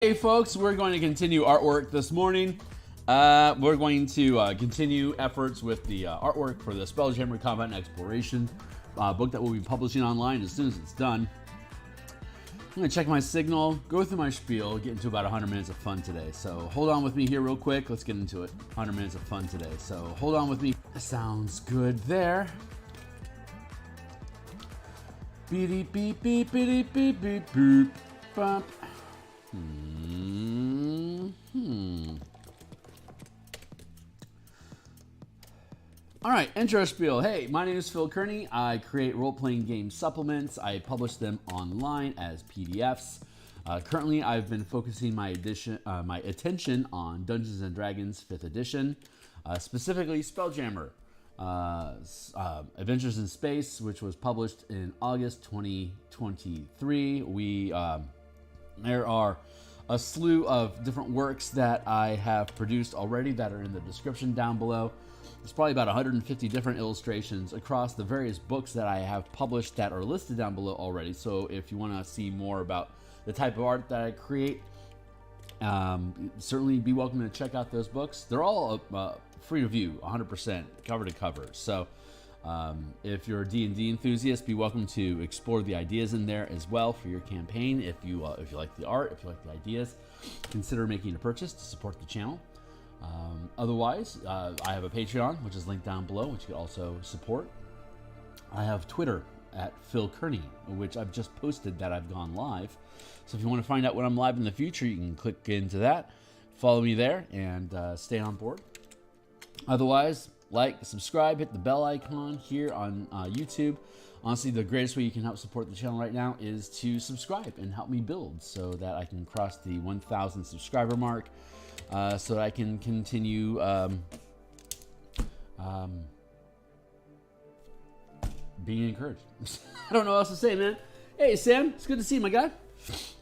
Hey folks, we're going to continue artwork this morning. We're going to continue efforts with the artwork for the Spelljammer Combat and Exploration book that we'll be publishing online as soon as it's done. I'm going to check my signal, go through my spiel, get into about 100 minutes of fun today. So hold on with me here real quick. Let's get into it. 100 minutes of fun today. So hold on with me. Sounds good there. Beep beep beep beep beep beep beep. Bump. All right, intro spiel. Hey, my name is Phil Kearney. I create role-playing game supplements. I publish them online as PDFs. Currently, I've been focusing my attention on Dungeons and Dragons 5th edition, specifically Spelljammer, Adventures in Space, which was published in August 2023. There are a slew of different works that I have produced already that are in the description down below. There's probably about 150 different illustrations across the various books that I have published that are listed down below already. So if you want to see more about the type of art that I create, certainly be welcome to check out those books. They're all free to view, 100% cover to cover. So if you're a D&D enthusiast, be welcome to explore the ideas in there as well for your campaign. If you like the art, if you like the ideas, consider making a purchase to support the channel. Otherwise, I have a Patreon, which is linked down below, which you can also support. I have Twitter at Phil Kearney, which I've just posted that I've gone live. So if you want to find out when I'm live in the future, you can click into that, follow me there, and stay on board. Otherwise, like, subscribe, hit the bell icon here on YouTube. Honestly, the greatest way you can help support the channel right now is to subscribe and help me build so that I can cross the 1,000 subscriber mark, so that I can continue being encouraged. I don't know what else to say, man. Hey, Sam, it's good to see you, my guy.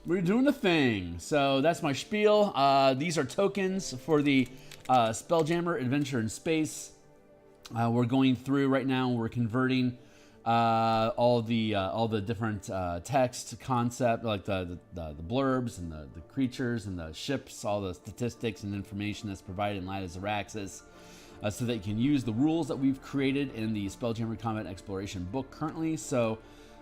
We're doing a thing. So that's my spiel. These are tokens for the Spelljammer Adventure in Space. We're going through right now. We're converting all the different text concept, like the blurbs and the creatures and the ships, all the statistics and information that's provided in Light of Xaryxis, so that you can use the rules that we've created in the Spelljammer Combat Exploration book currently. So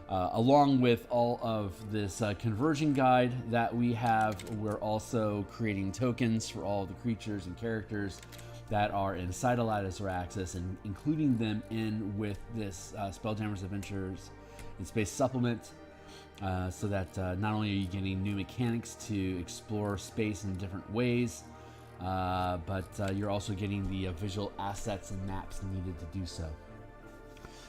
along with all of this conversion guide that we have, we're also creating tokens for all the creatures and characters that are inside of Light of Xaryxis and including them in with this Spelljammer's Adventures in Space supplement, so that not only are you getting new mechanics to explore space in different ways, but you're also getting the visual assets and maps needed to do so.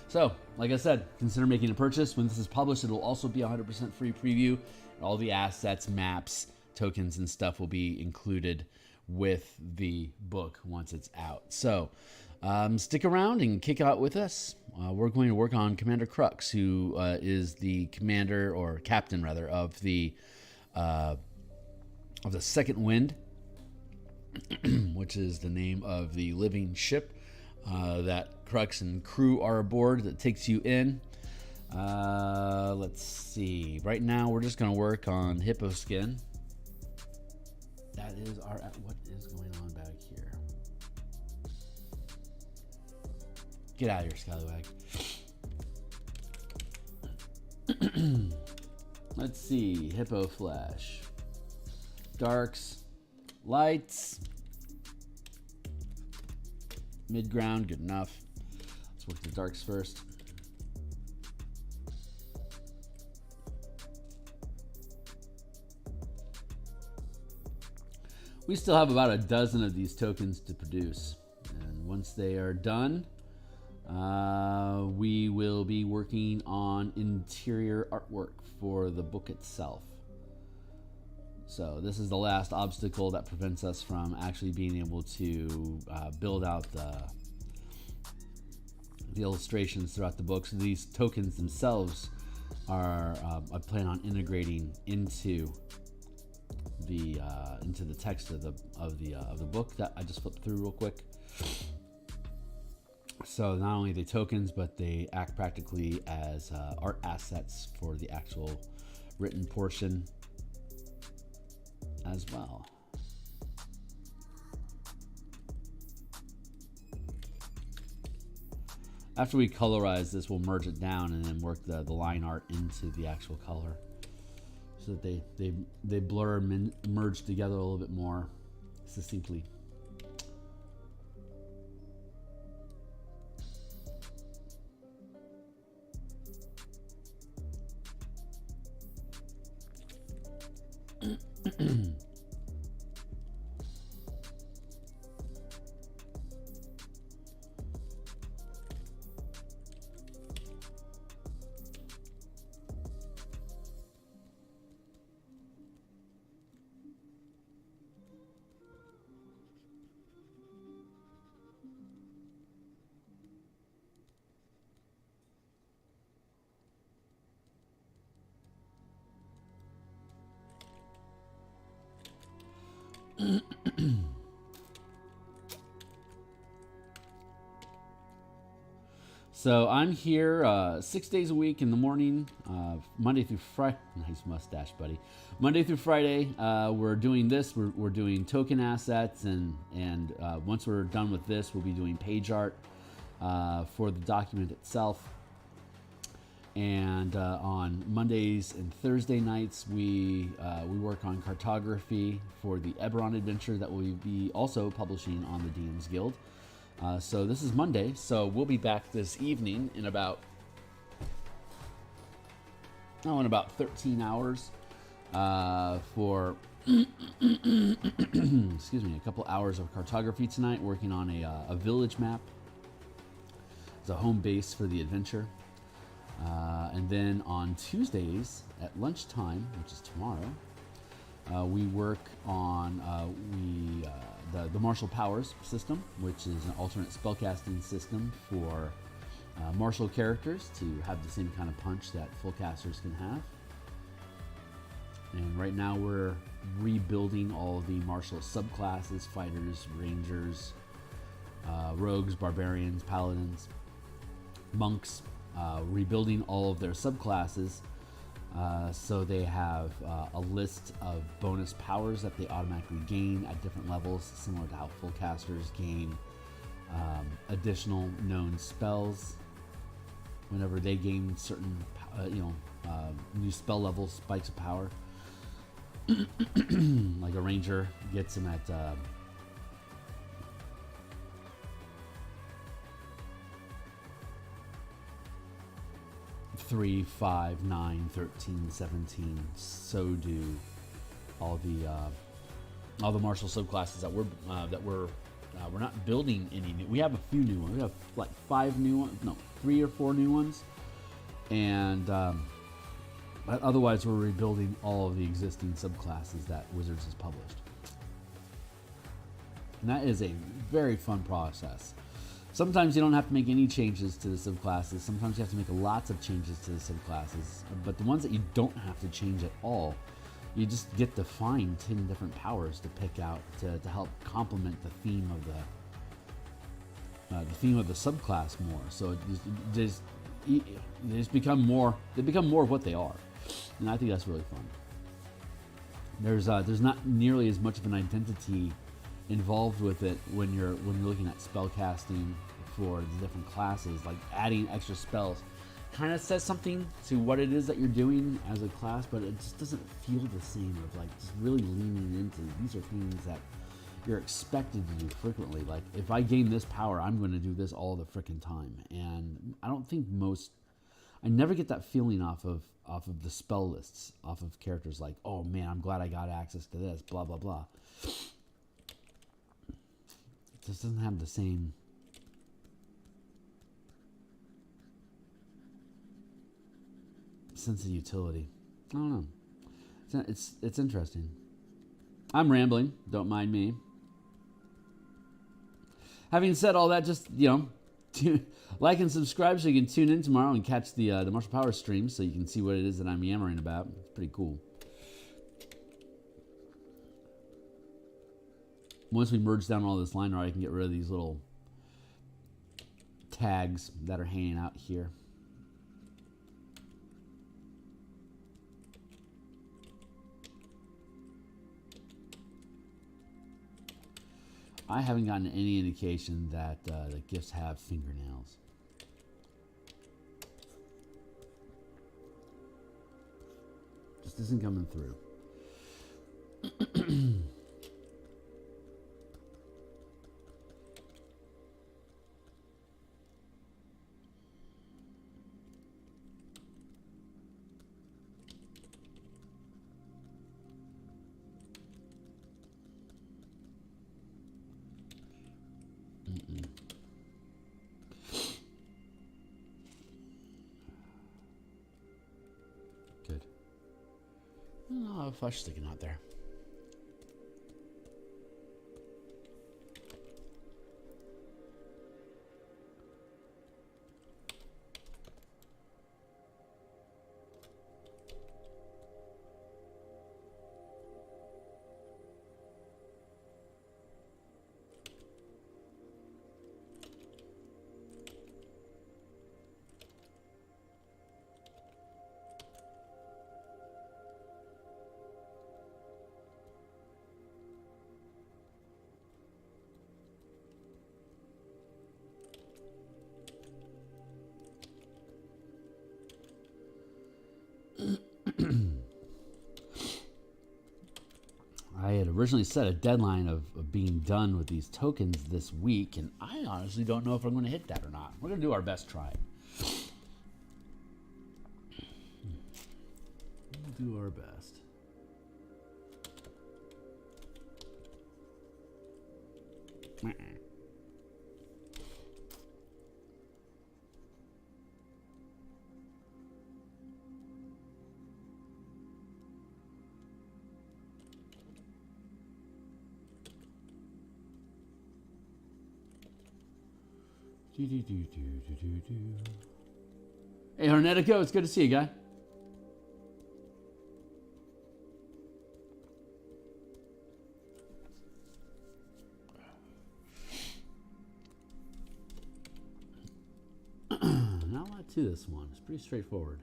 So, like I said, consider making a purchase. When this is published, it'll also be 100% free preview. All the assets, maps, tokens, and stuff will be included with the book once it's out. So stick around and kick out with us. We're going to work on Commander Crux, who is the commander, or captain rather, of the Second Wind, which is the name of the living ship that Crux and crew are aboard that takes you in. Let's see. Right now we're just going to work on hippo skin. That is our, what is going on back here? Get out of here, Scallywag. Let's see, hippo flesh. Darks, lights. Mid-ground, good enough. Let's work the darks first. We still have about a dozen of these tokens to produce, and once they are done, we will be working on interior artwork for the book itself. So this is the last obstacle that prevents us from actually being able to build out the illustrations throughout the book. So these tokens themselves are I plan on integrating into the text of the book that I just flipped through real quick. So not only are they tokens, but they act practically as art assets for the actual written portion as well. After we colorize this, we'll merge it down and then work the line art into the actual color, so that they blur and merge together a little bit more succinctly. So I'm here 6 days a week in the morning, Monday through Friday. Nice mustache, buddy. Monday through Friday, we're doing this. We're doing token assets, and once we're done with this, we'll be doing page art for the document itself. And on Mondays and Thursday nights, we work on cartography for the Eberron adventure that we'll be also publishing on the DMs Guild. So this is Monday, so we'll be back this evening in about 13 hours for excuse me, a couple hours of cartography tonight, working on a village map as a home base for the adventure. And then on Tuesdays at lunchtime, which is tomorrow, we work on the martial powers system, which is an alternate spellcasting system for martial characters to have the same kind of punch that full casters can have. And right now we're rebuilding all of the martial subclasses: fighters, rangers, rogues, barbarians, paladins, monks, rebuilding all of their subclasses. So they have a list of bonus powers that they automatically gain at different levels, similar to how full casters gain additional known spells whenever they gain certain, new spell levels, spikes of power. Like a ranger gets them at 3, 5, 9, 13, 17. So do all the martial subclasses that we're not building any new. We have a few new ones. We have like 5 new ones, no, 3 or 4 new ones, and but otherwise we're rebuilding all of the existing subclasses that Wizards has published, and that is a very fun process. Sometimes you don't have to make any changes to the subclasses. Sometimes you have to make lots of changes to the subclasses. But the ones that you don't have to change at all, you just get to find 10 different powers to pick out to help complement the theme of the subclass more. So they just become more. They become more of what they are, and I think that's really fun. There's not nearly as much of an identity involved with it when you're looking at spell casting for the different classes. Like adding extra spells kind of says something to what it is that you're doing as a class, but it just doesn't feel the same of like just really leaning into these are things that you're expected to do frequently. Like if I gain this power, I'm going to do this all the freaking time, and I don't think I never get that feeling off of the spell lists, off of characters like, oh man, I'm glad I got access to this, blah blah blah. Just doesn't have the same sense of utility. I don't know. It's interesting. I'm rambling. Don't mind me. Having said all that, just like and subscribe so you can tune in tomorrow and catch the Martial Power stream, so you can see what it is that I'm yammering about. It's pretty cool. Once we merge down all this line art, I can get rid of these little tags that are hanging out here. I haven't gotten any indication that the gifts have fingernails. Just isn't coming through. Good. Oh, flesh sticking out there. I had originally set a deadline of being done with these tokens this week, and I honestly don't know if I'm going to hit that or not. We're going to do our best try. We'll do our best. Hey, Hornetico, it's good to see you, guy. Not a lot to this one. It's pretty straightforward.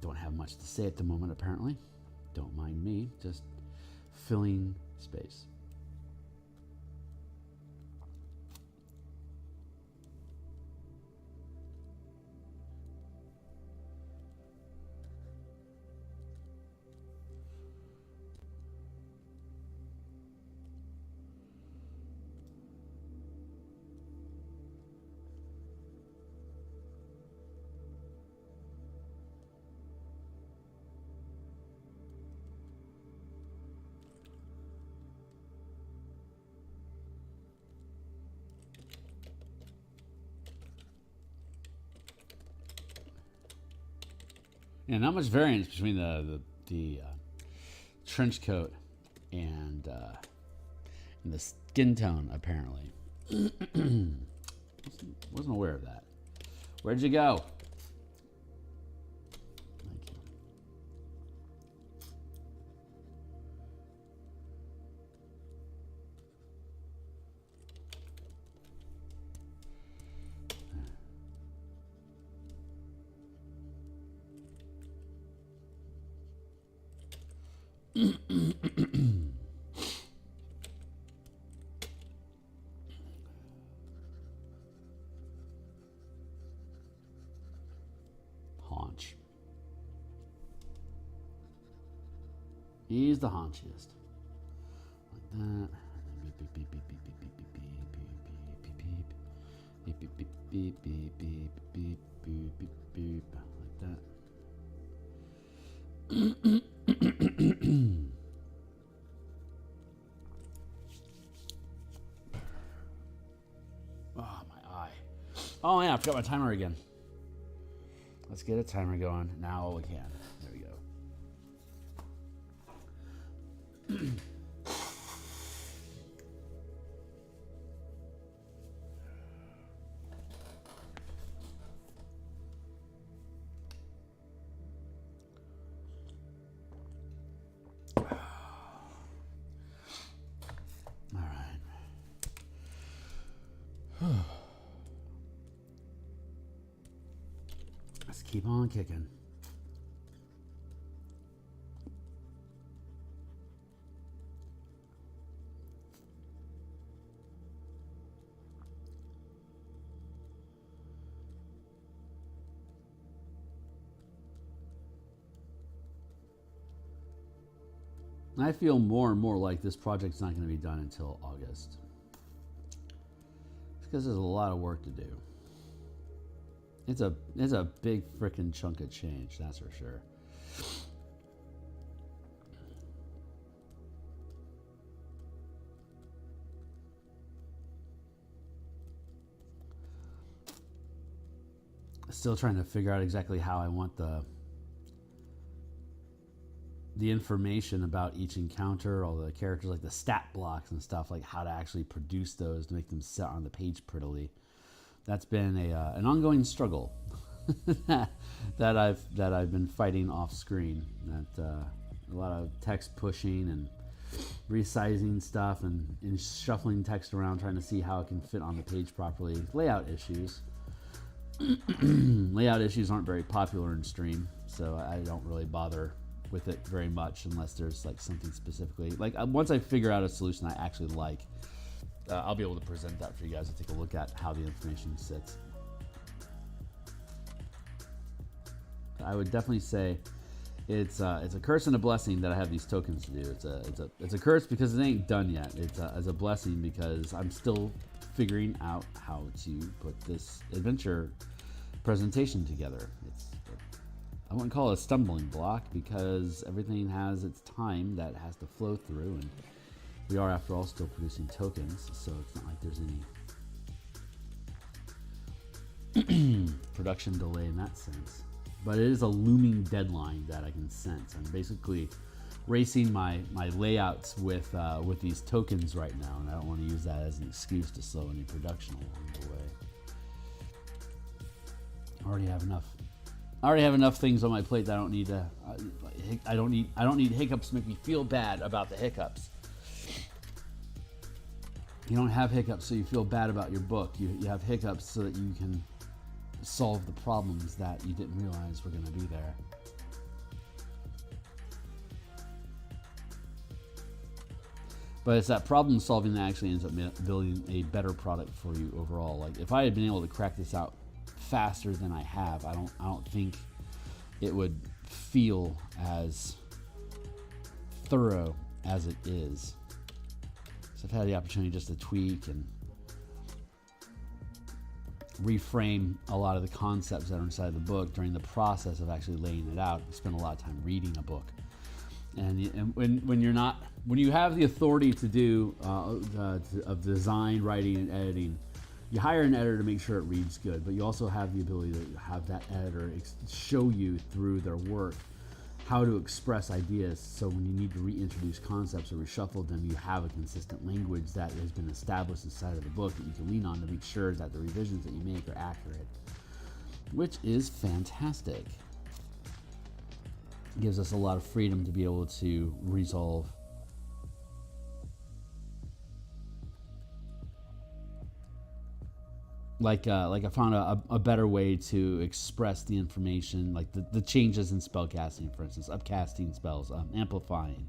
Don't have much to say at the moment, apparently. Don't mind me, just filling space. Yeah, not much variance between the trench coat and the skin tone, apparently. Wasn't aware of that. Where'd you go? Thank you. Haunch. He's the haunchiest. Like that. Beep beep beep beep beep beep beep beep beep beep beep beep beep beep beep beep beep beep beep beep like that. Oh, my eye. Oh, yeah, I forgot my timer again. Let's get a timer going. Now we can. There we go. Let's keep on kicking. I feel more and more like this project's not going to be done until August. It's because there's a lot of work to do. It's a big frickin' chunk of change, that's for sure. Still trying to figure out exactly how I want the information about each encounter, all the characters, like the stat blocks and stuff, like how to actually produce those to make them sit on the page prettily. That's been an ongoing struggle that I've been fighting off screen. That a lot of text pushing and resizing stuff and shuffling text around, trying to see how it can fit on the page properly. Layout issues. Layout issues aren't very popular in stream, so I don't really bother with it very much unless there's like something specifically. Like once I figure out a solution I actually like, I'll be able to present that for you guys to take a look at how the information sits. I would definitely say it's a curse and a blessing that I have these tokens to do. It's a curse because it ain't done yet. It's a blessing because I'm still figuring out how to put this adventure presentation together. I wouldn't call it a stumbling block because everything has its time that has to flow through, and we are, after all, still producing tokens, so it's not like there's any production delay in that sense. But it is a looming deadline that I can sense. I'm basically racing my layouts with these tokens right now, and I don't want to use that as an excuse to slow any production along the way. I already have enough things on my plate that I don't need to. I don't need hiccups to make me feel bad about the hiccups. You don't have hiccups so you feel bad about your book. You have hiccups so that you can solve the problems that you didn't realize were going to be there. But it's that problem solving that actually ends up building a better product for you overall. Like if I had been able to crack this out faster than I have, I don't think it would feel as thorough as it is. So I've had the opportunity just to tweak and reframe a lot of the concepts that are inside the book during the process of actually laying it out. I spend a lot of time reading a book, and when you have the authority to do of design, writing, and editing, you hire an editor to make sure it reads good, but you also have the ability to have that editor show you through their work how to express ideas, so when you need to reintroduce concepts or reshuffle them, you have a consistent language that has been established inside of the book that you can lean on to make sure that the revisions that you make are accurate, which is fantastic. It gives us a lot of freedom to be able to resolve like I found a better way to express the information, like the changes in spellcasting, for instance, upcasting spells, amplifying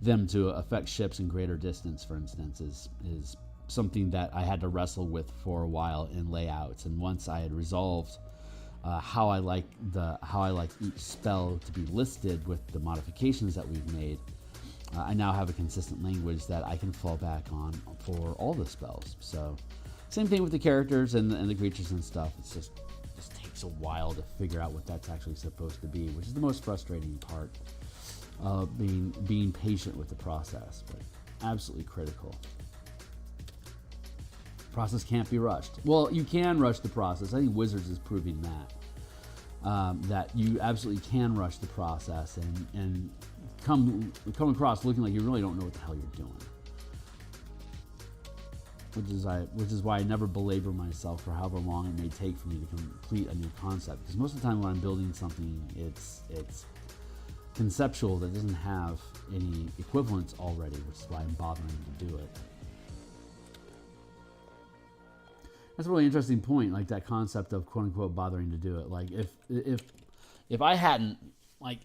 them to affect ships in greater distance, for instance, is something that I had to wrestle with for a while in layouts. And once I had resolved how I like each spell to be listed with the modifications that we've made, I now have a consistent language that I can fall back on for all the spells. So same thing with the characters and the creatures and stuff. It's just takes a while to figure out what that's actually supposed to be, which is the most frustrating part of being patient with the process, but absolutely critical. Process can't be rushed. Well, you can rush the process. I think Wizards is proving that you absolutely can rush the process and come across looking like you really don't know what the hell you're doing. Which is why I never belabor myself for however long it may take for me to complete a new concept. Because most of the time when I'm building something, it's conceptual that doesn't have any equivalents already, which is why I'm bothering to do it. That's a really interesting point, like that concept of quote unquote bothering to do it. Like if I hadn't like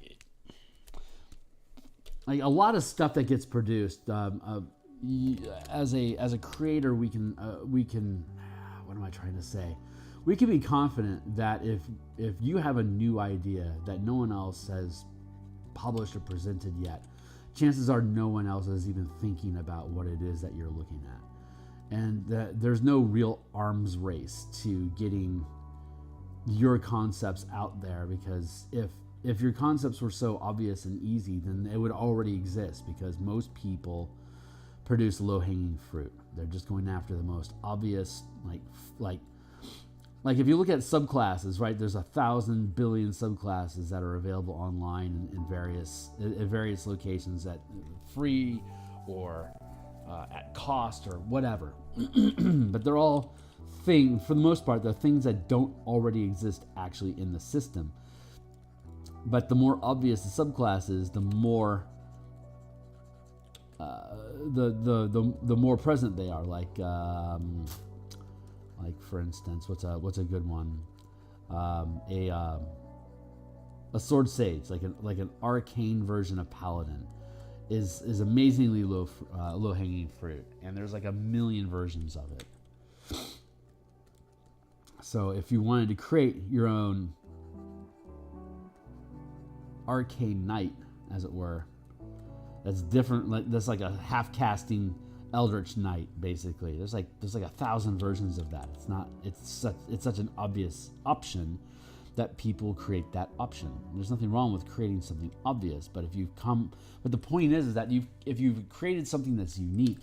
a lot of stuff that gets produced as a creator, we can what am I trying to say? We can be confident that if you have a new idea that no one else has published or presented yet, chances are no one else is even thinking about what it is that you're looking at. And there's no real arms race to getting your concepts out there, because if your concepts were so obvious and easy, then it would already exist, because most people produce low-hanging fruit. They're just going after the most obvious, like if you look at subclasses, right? There's 1,000 billion subclasses that are available online in various locations at free or at cost or whatever. But they're all for the most part, they're things that don't already exist actually in the system. But the more obvious the subclasses, the more the more present they are. Like for instance, what's a good one? A sword sage, like an arcane version of paladin, is amazingly low hanging fruit, and there's like 1 million versions of it. So if you wanted to create your own arcane knight, as it were, that's different. That's like a half casting Eldritch Knight, basically. There's like 1,000 versions of that. It's such an obvious option that people create that option. There's nothing wrong with creating something obvious, but but the point is that if you've created something that's unique,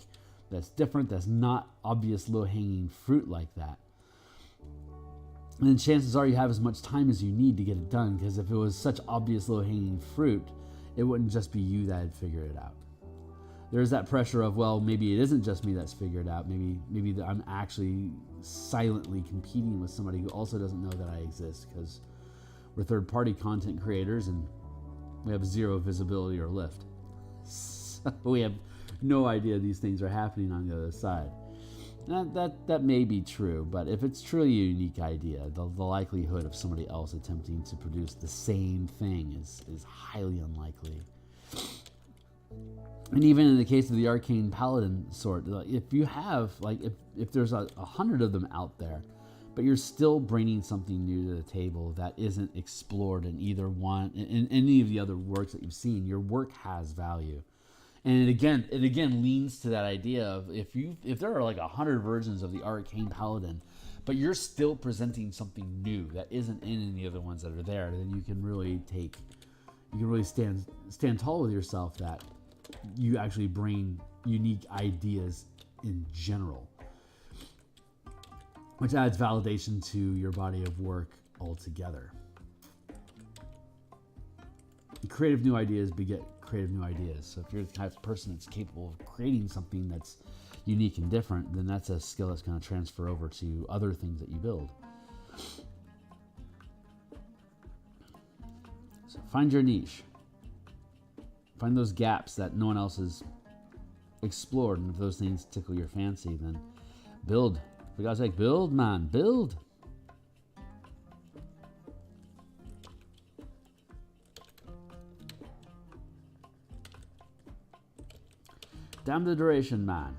that's different, that's not obvious low-hanging fruit like that, then chances are you have as much time as you need to get it done, because if it was such obvious low-hanging fruit, it wouldn't just be you that had figured it out. There's that pressure of, well, maybe it isn't just me that's figured out. Maybe I'm actually silently competing with somebody who also doesn't know that I exist, because we're third-party content creators and we have zero visibility or lift. So we have no idea these things are happening on the other side. That may be true, but if it's truly a unique idea, the likelihood of somebody else attempting to produce the same thing is highly unlikely. And even in the case of the arcane paladin sort, if you have if there's 100 of them out there, but you're still bringing something new to the table that isn't explored in in any of the other works that you've seen, your work has value. And it again leans to that idea of if there are like 100 versions of the arcane paladin, but you're still presenting something new that isn't in any of the ones that are there, then you can really stand tall with yourself that you actually bring unique ideas in general, which adds validation to your body of work altogether. Creative new ideas beget creative new ideas. So if you're the type of person that's capable of creating something that's unique and different, then that's a skill that's going to transfer over to other things that you build. So find your niche. Find those gaps that no one else has explored, and if those things tickle your fancy, then build. For God's sake, build, man, build. Damn the duration, man.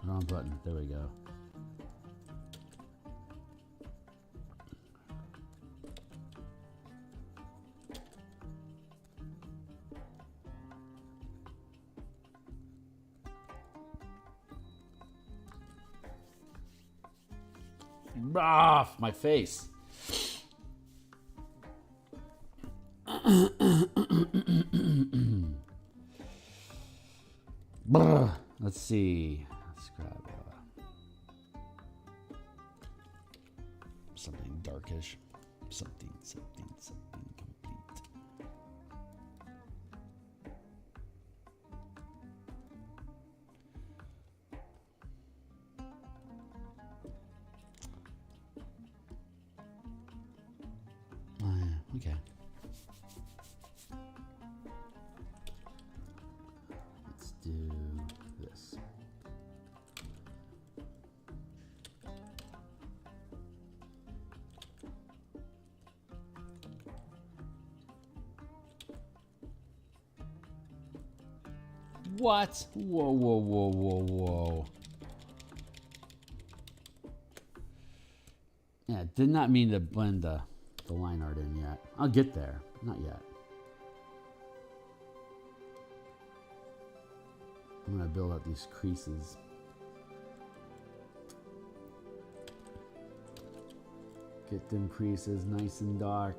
Wrong button. There we go. Off my face. Let's see. Let's grab something darkish. Something complete. Okay. Let's do this. What? Whoa. Yeah, did not mean to blend the line art in yet. I'll get there. Not yet. I'm going to build out these creases. Get them creases nice and dark.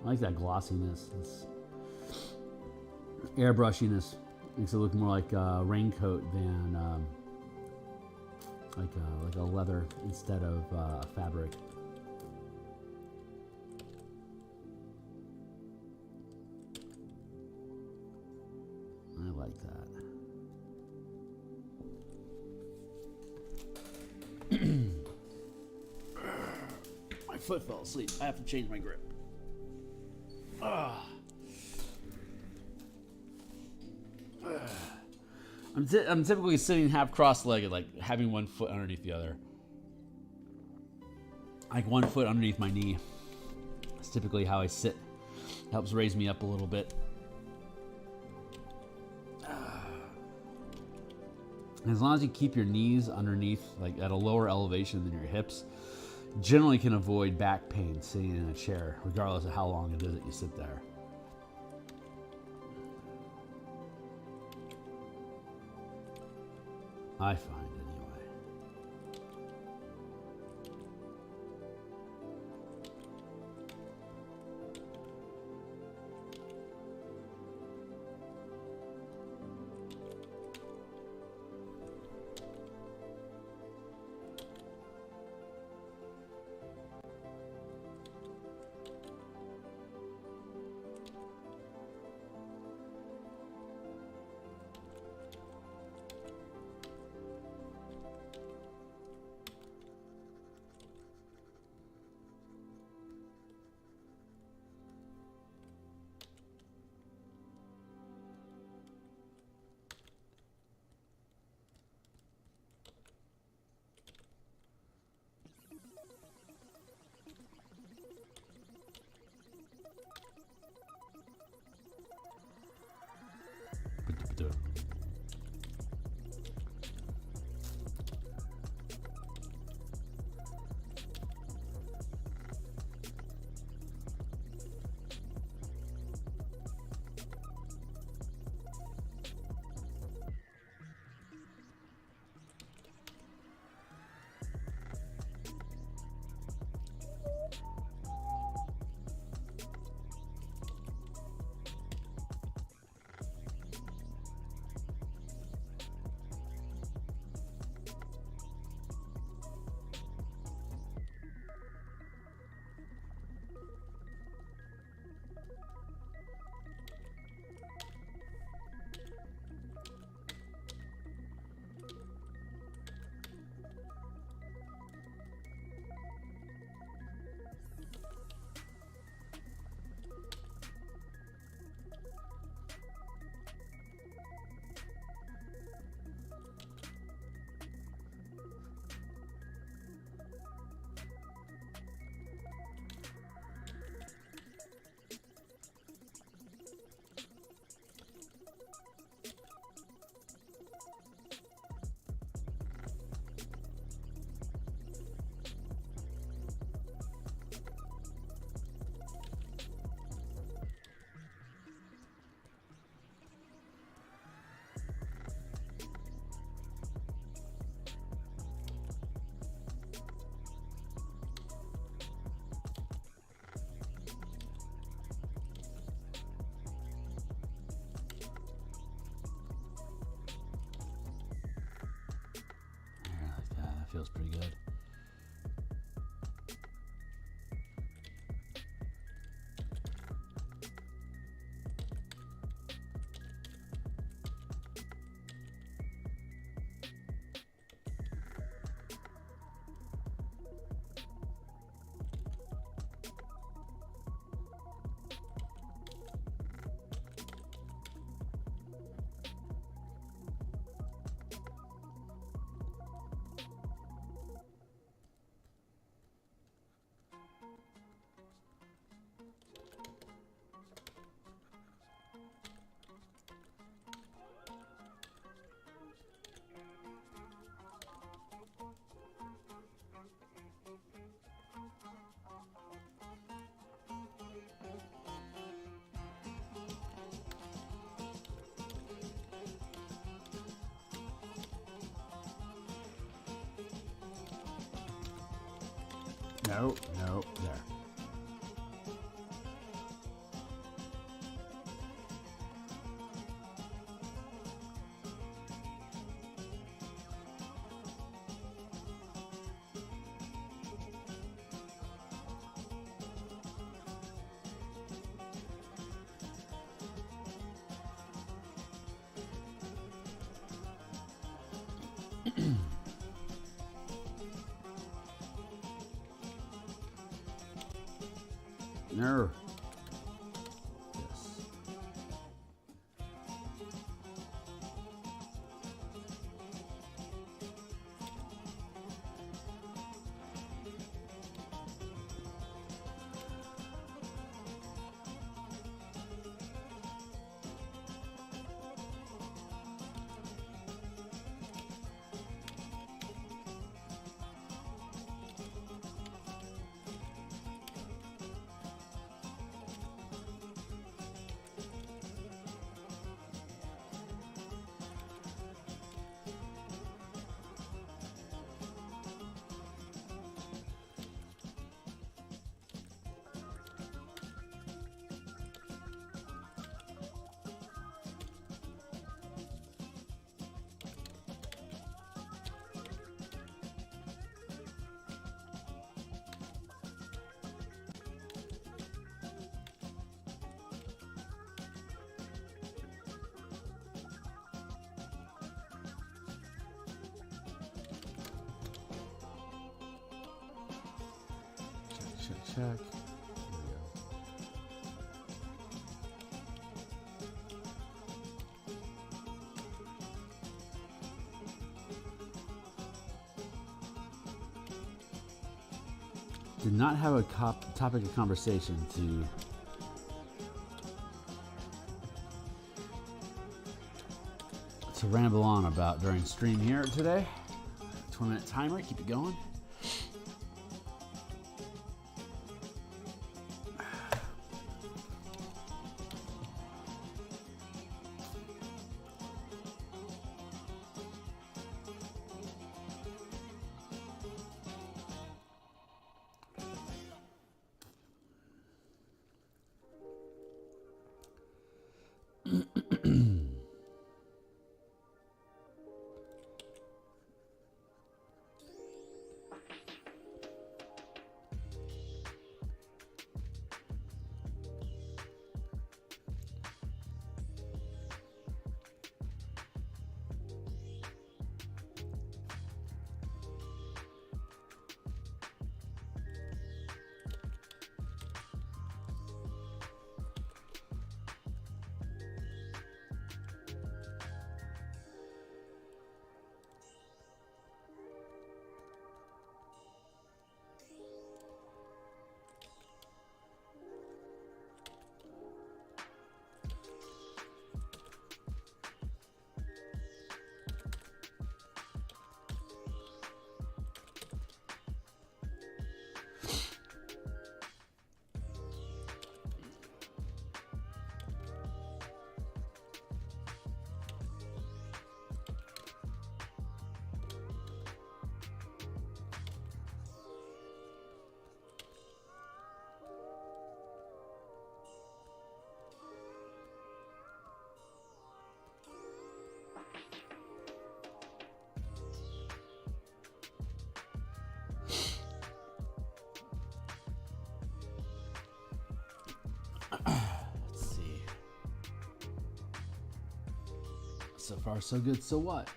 I like that glossiness, this airbrushiness. Makes it look more like a raincoat than like a leather instead of fabric. I like that. My foot fell asleep. I have to change my grip. I'm typically sitting half cross-legged, like having one foot underneath the other. Like one foot underneath my knee. That's typically how I sit. Helps raise me up a little bit. As long as you keep your knees underneath, like at a lower elevation than your hips, generally can avoid back pain sitting in a chair, regardless of how long it is that you sit there. I find anyway. No, no, there. No. Yes. Check. There we go. Did not have a topic of conversation to ramble on about during stream here today. 20-minute timer, keep it going. Let's see. So far, so good. So what?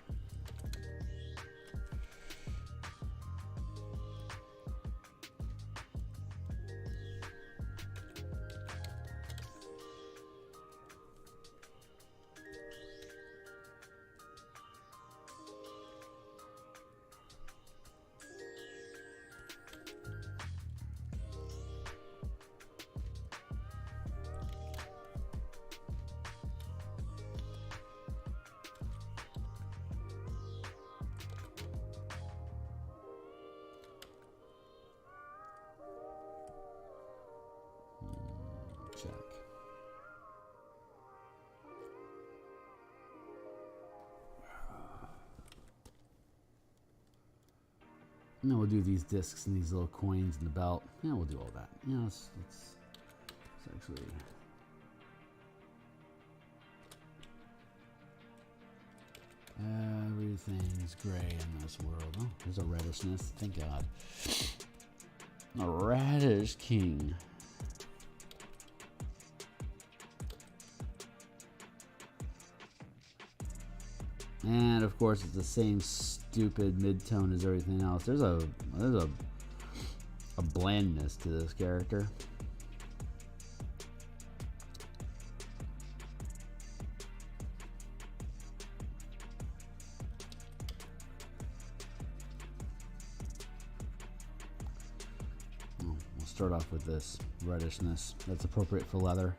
Check. And then we'll do these discs and these little coins in the belt. Yeah, we'll do all that. Yeah, let's actually... Everything's gray in this world. Oh, there's a reddishness. Thank God. A radish king. And of course, it's the same stupid mid-tone as everything else. There's a blandness to this character. We'll start off with this reddishness. That's appropriate for leather.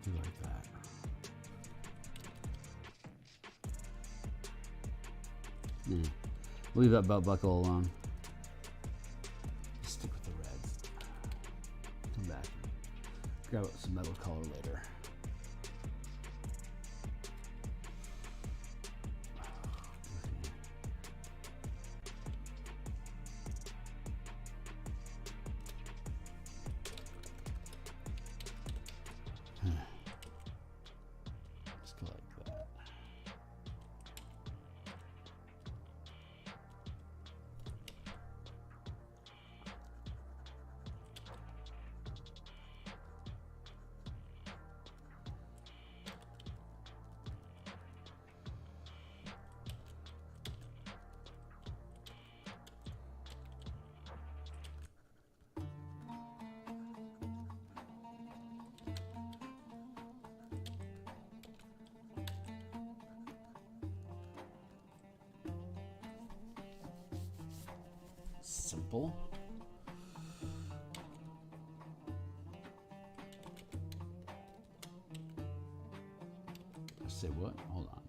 Like that. Yeah. Leave that belt buckle alone. Stick with the reds. Come back and grab some metal color later. Simple. Say what? Hold on.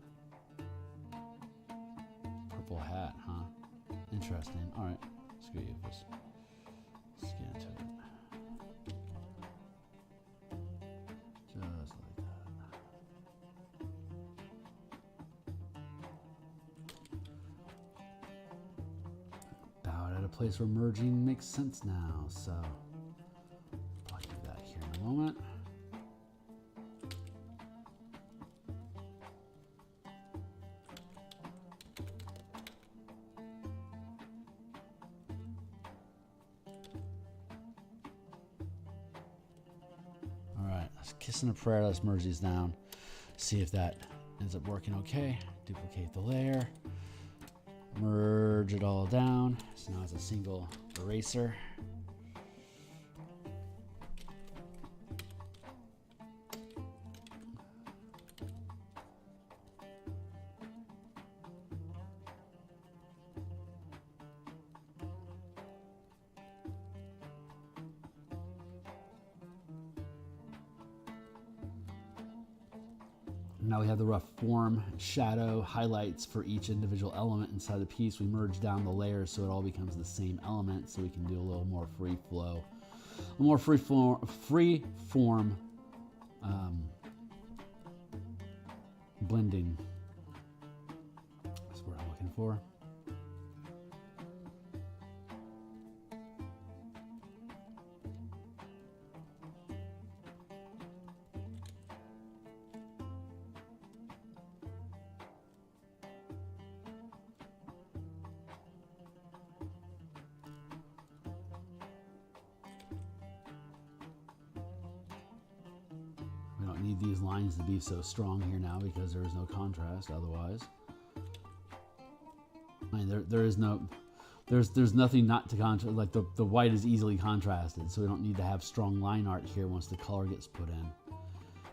Purple hat, huh? Interesting. All right. Screw you. Let's get into it. Just like that. About at a place where merging makes sense now, so I'll do that here in a moment. Kissing a prayer. Let's merge these down. See if that ends up working okay. Duplicate the layer. Merge it all down. So now it's a single eraser. Now we have the rough form, shadow, highlights for each individual element inside the piece. We merge down the layers so it all becomes the same element, so we can do a little more free flow, a more free form blending. That's what I'm looking for. We don't need these lines to be so strong here now because there is no contrast otherwise. I mean, there's nothing not to contrast. Like the white is easily contrasted, so we don't need to have strong line art here once the color gets put in,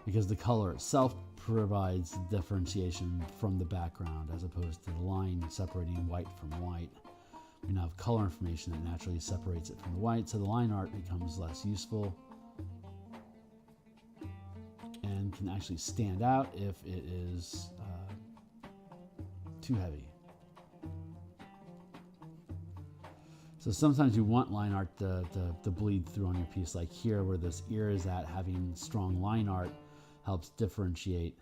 because the color itself provides differentiation from the background as opposed to the line separating white from white. We now have color information that naturally separates it from the white, so the line art becomes less useful and can actually stand out if it is too heavy. So sometimes you want line art to bleed through on your piece, like here where this ear is at, having strong line art helps differentiate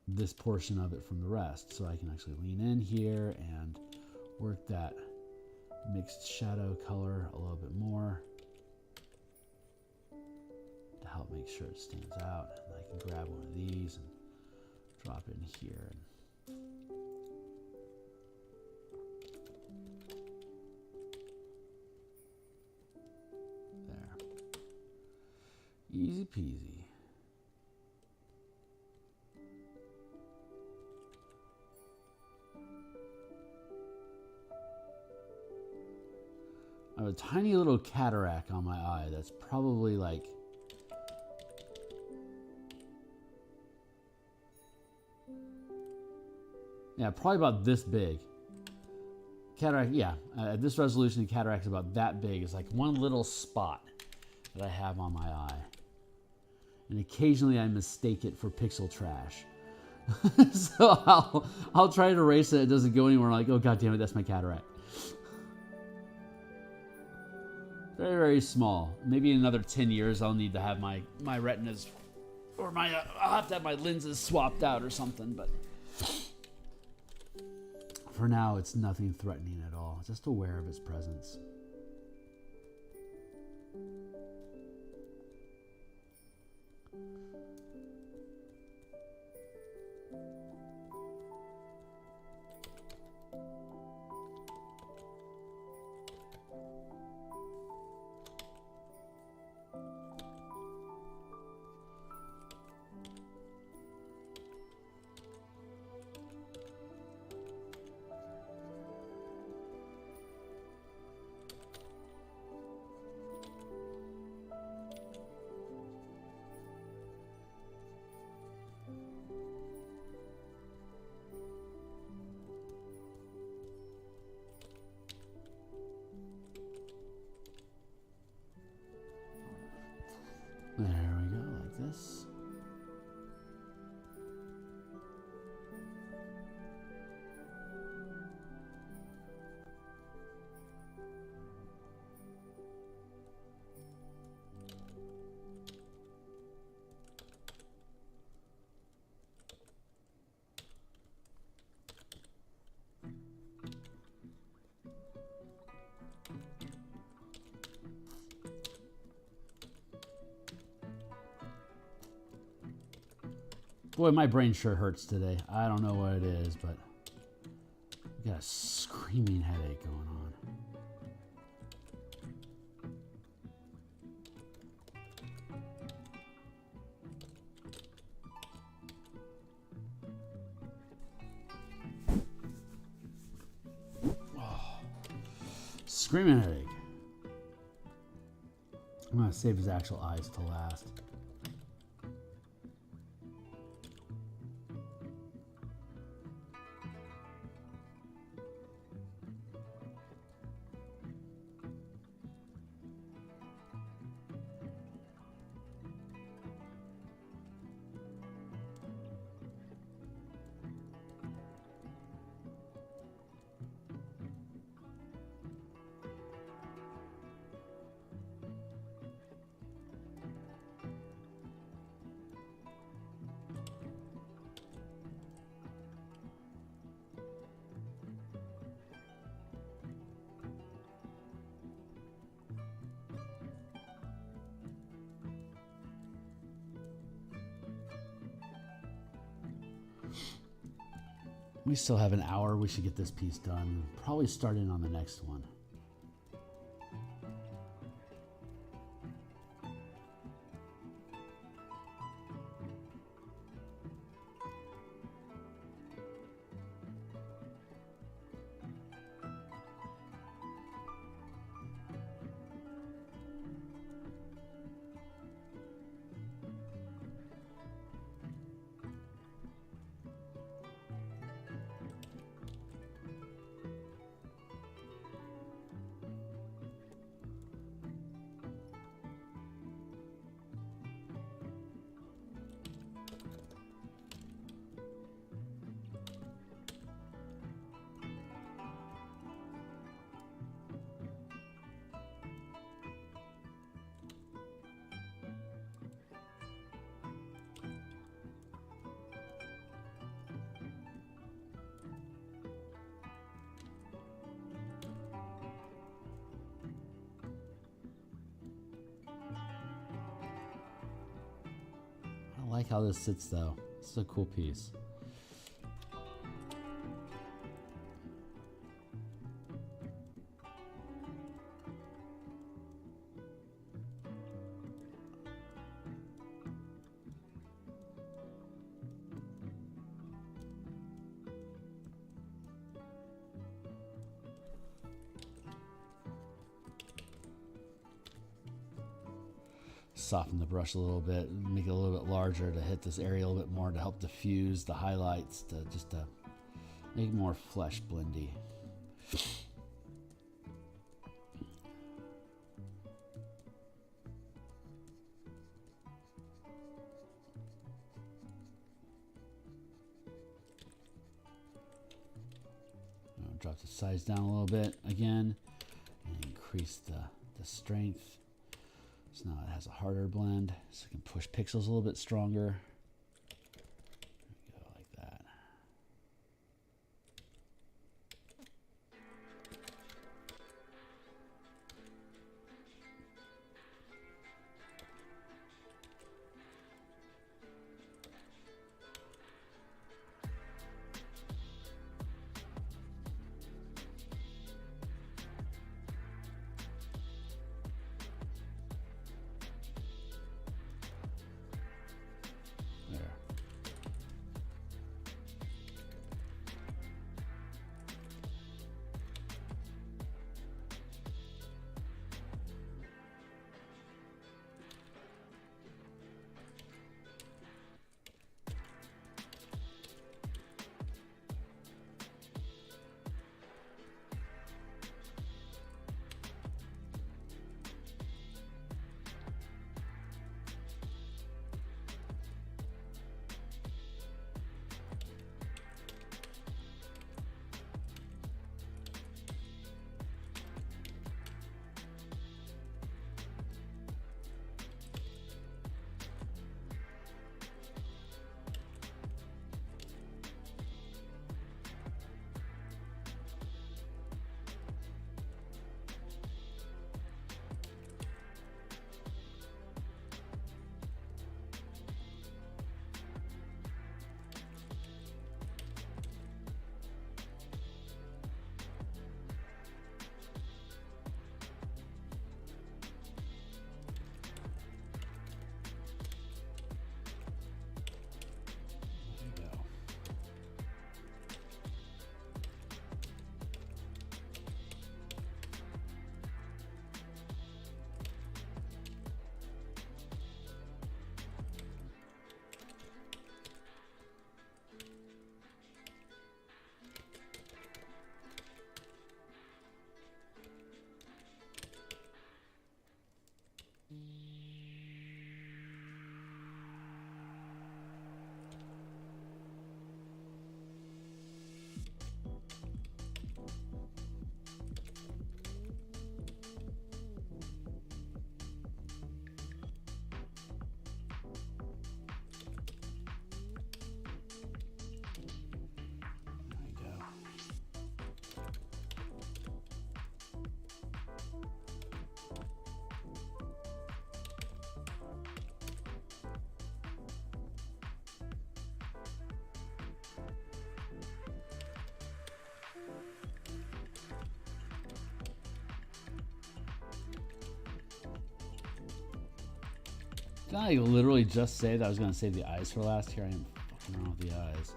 this portion of it from the rest. So I can actually lean in here and work that mixed shadow color a little bit more to help make sure it stands out. And I can grab one of these and drop it in here. There. Easy peasy. I have a tiny little cataract on my eye that's probably like probably about this big. Cataract, at this resolution, the cataract is about that big. It's like one little spot that I have on my eye. And occasionally I mistake it for pixel trash. So I'll try to erase it. It doesn't go anywhere. I'm like, oh, God damn it, that's my cataract. Very, very small. Maybe in another 10 years, I'll need to have my retinas, or I'll have to have my lenses swapped out or something. But for now, it's nothing threatening at all. Just aware of its presence. There we go, like this. Boy, my brain sure hurts today. I don't know what it is, but I got a screaming headache going on. Oh, screaming headache. I'm gonna save his actual eyes to last. We still have an hour. We should get this piece done. Probably start in on the next one. like how this sits though. This is a cool piece. Soften the brush a little bit, make it a little bit larger to hit this area a little bit more to help diffuse the highlights, to just to make it more flesh blendy. Drop the size down a little bit again and increase the strength. So now it has a harder blend, so it can push pixels a little bit stronger. There we go, like that. Did I literally just say that I was going to save the eyes for last? Here I am fucking around with the eyes.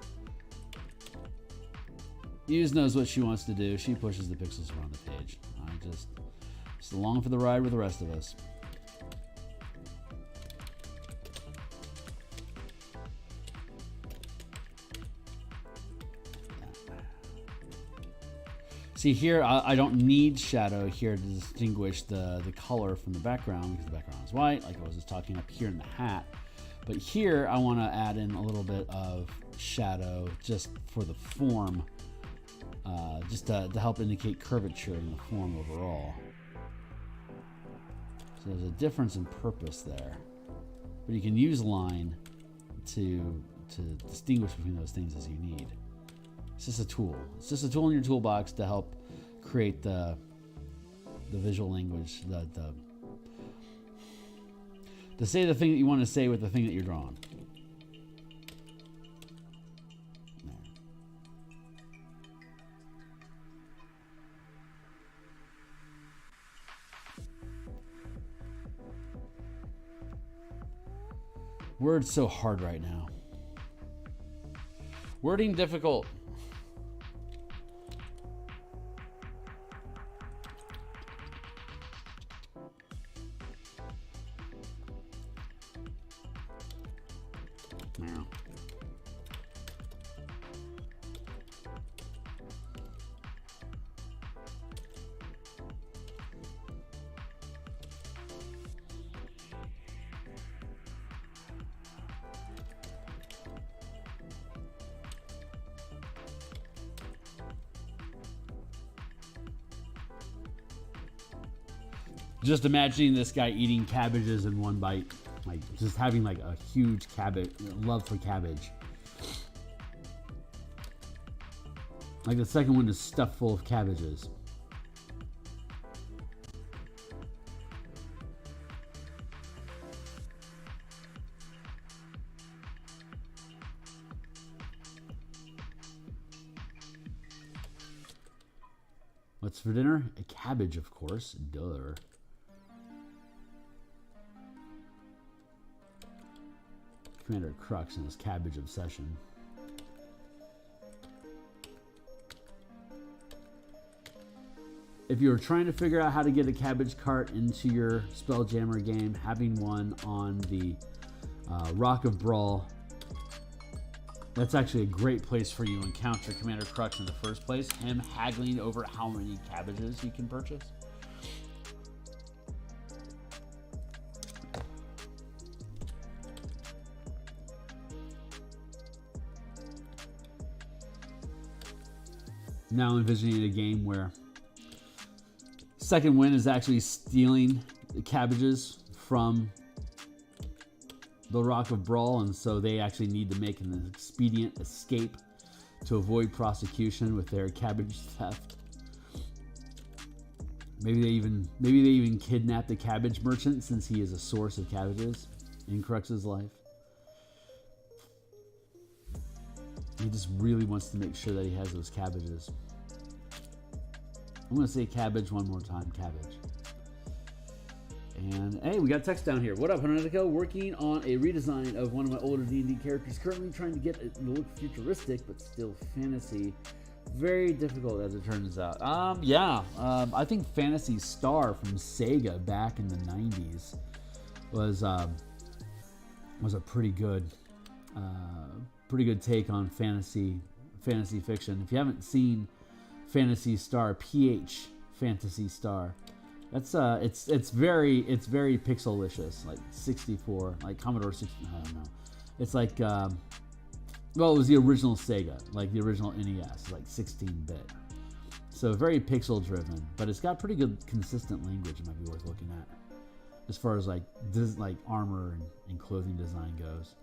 Muse knows what she wants to do. She pushes the pixels around the page. I just along for the ride with the rest of us. See here, I don't need shadow here to distinguish the color from the background because the background is white, like I was just talking up here in the hat. But here, I want to add in a little bit of shadow just for the form, just to help indicate curvature in the form overall. So there's a difference in purpose there. But you can use line to distinguish between those things as you need. It's just a tool. It's just a tool in your toolbox to help create the visual language, to say the thing that you want to say with the thing that you're drawing. Word's so hard right now. Wording difficult. Now. Just imagining this guy eating cabbages in one bite, like just having like a huge cabbage love for cabbage. Like the second one is stuffed full of cabbages. What's for dinner? A cabbage, of course. Duh. Commander Crux and his cabbage obsession. If you're trying to figure out how to get a cabbage cart into your Spelljammer game, having one on the Rock of Brawl, that's actually a great place for you to encounter Commander Crux in the first place. Him haggling over how many cabbages you can purchase. Now envisioning a game where second win is actually stealing the cabbages from the Rock of Brawl, and so they actually need to make an expedient escape to avoid prosecution with their cabbage theft. Maybe they even kidnap the cabbage merchant, since he is a source of cabbages in Crux's life. He just really wants to make sure that he has those cabbages. I'm going to say cabbage one more time. Cabbage. And hey, we got text down here. What up, Hanetico? Working on a redesign of one of my older D&D characters. Currently trying to get it to look futuristic, but still fantasy. Very difficult, as it turns out. I think Phantasy Star from Sega back in the 90s was a pretty good take on fantasy fiction. If you haven't seen Phantasy Star, Fantasy Star, that's it's very pixelicious, like 64, like Commodore 60. I don't know. It's like well, it was the original Sega, like the original NES, like 16-bit. So very pixel driven, but it's got pretty good consistent language. It might be worth looking at as far as like armor and clothing design goes.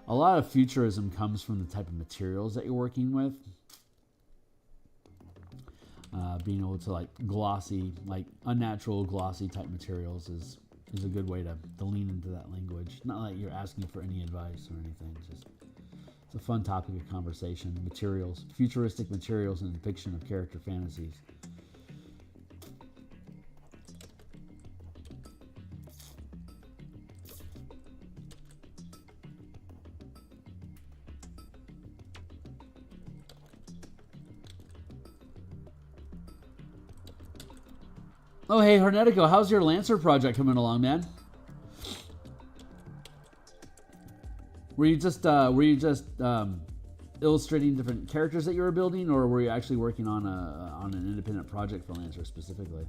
A lot of futurism comes from the type of materials that you're working with. Being able to like glossy, like unnatural glossy type materials is a good way to lean into that language. Not like you're asking for any advice or anything. It's a fun topic of conversation. Materials, futuristic materials in the depiction of character fantasies. Oh, hey, Hornetico, how's your Lancer project coming along, man? Were you just illustrating different characters that you were building, or were you actually working on an independent project for Lancer specifically?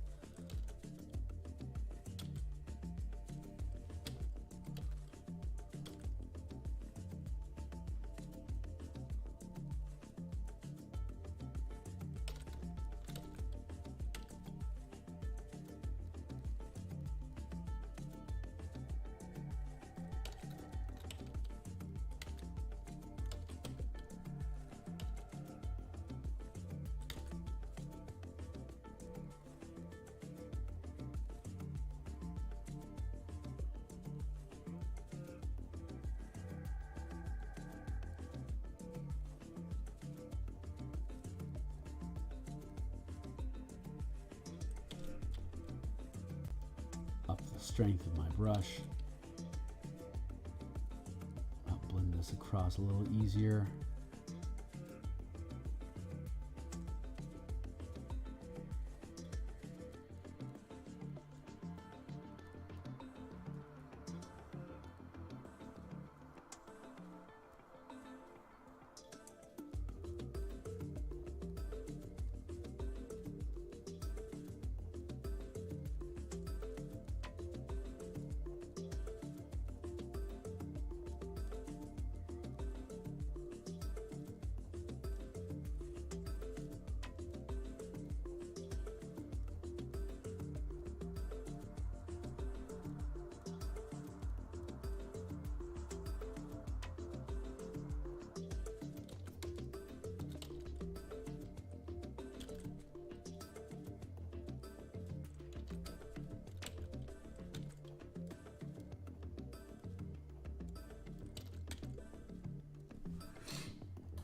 Up the strength of my brush. across a little easier.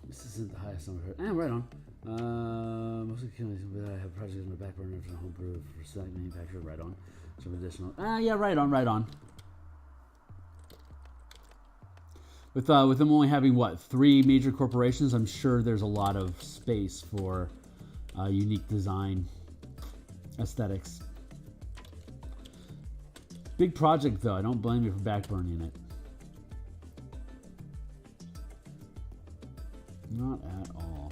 This isn't the highest number. Right on. Mostly killing, but I have projects in the back burner for homebrew for select manufacturer. Right on. Some additional. Yeah, right on, right on. With them only having what 3 major corporations, I'm sure there's a lot of space for unique design aesthetics. Big project though. I don't blame you for backburning it. Not at all.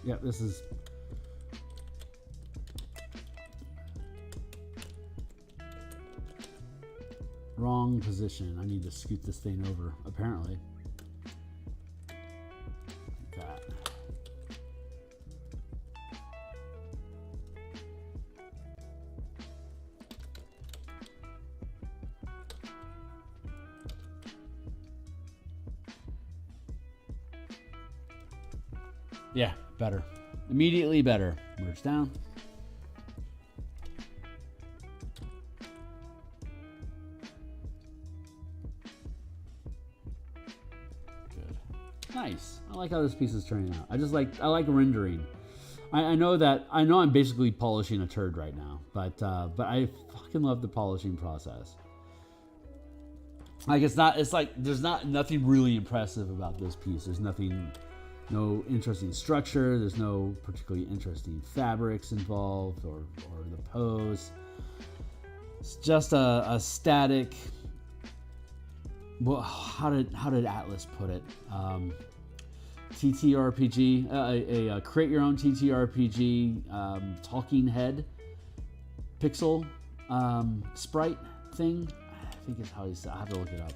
Yeah, this is wrong position. I need to scoot this thing over, apparently. Like that. Yeah, better. Immediately better. Merge down. Good. Nice. I like how this piece is turning out. I like rendering. I know I'm basically polishing a turd right now, but I fucking love the polishing process. Like there's nothing really impressive about this piece. There's no interesting structure. There's no particularly interesting fabrics involved or the pose. It's just a static. Well, how did Atlas put it? TTRPG, a create your own TTRPG talking head pixel sprite thing. I think is how he said. I have to look it up.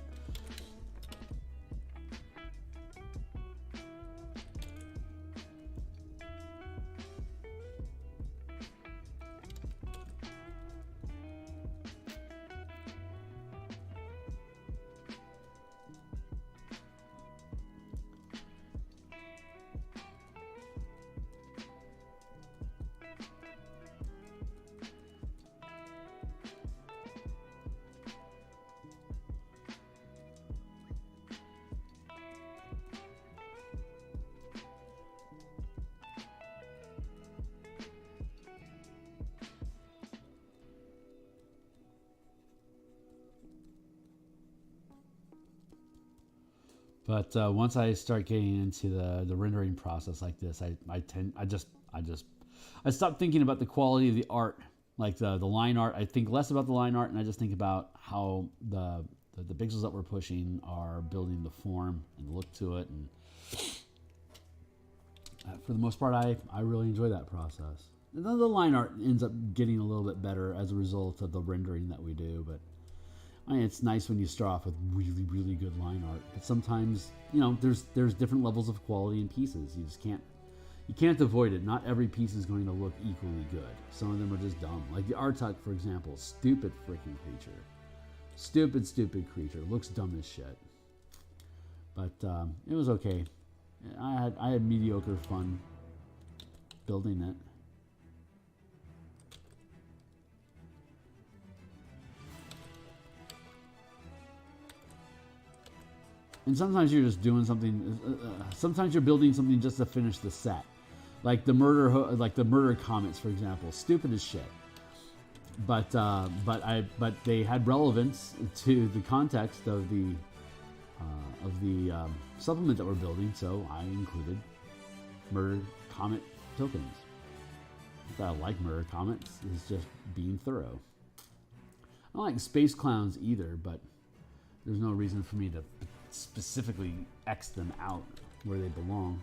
But once I start getting into the rendering process like this, I stop thinking about the quality of the art, like the line art. I think less about the line art, and I just think about how the the pixels that we're pushing are building the form and the look to it, and for the most part, I really enjoy that process. The line art ends up getting a little bit better as a result of the rendering that we do, but I mean, it's nice when you start off with really, really good line art. But sometimes, you know, there's different levels of quality in pieces. You just can't avoid it. Not every piece is going to look equally good. Some of them are just dumb. Like the Artuk, for example, stupid freaking creature. Stupid creature. Looks dumb as shit. But it was okay. I had mediocre fun building it. And sometimes you're just doing something. Sometimes you're building something just to finish the set, like the murder comets, for example. Stupid as shit, but they had relevance to the context of the supplement that we're building. So I included murder comet tokens. Not that I like murder comets. It's just being thorough. I don't like space clowns either, but there's no reason for me to specifically X them out where they belong.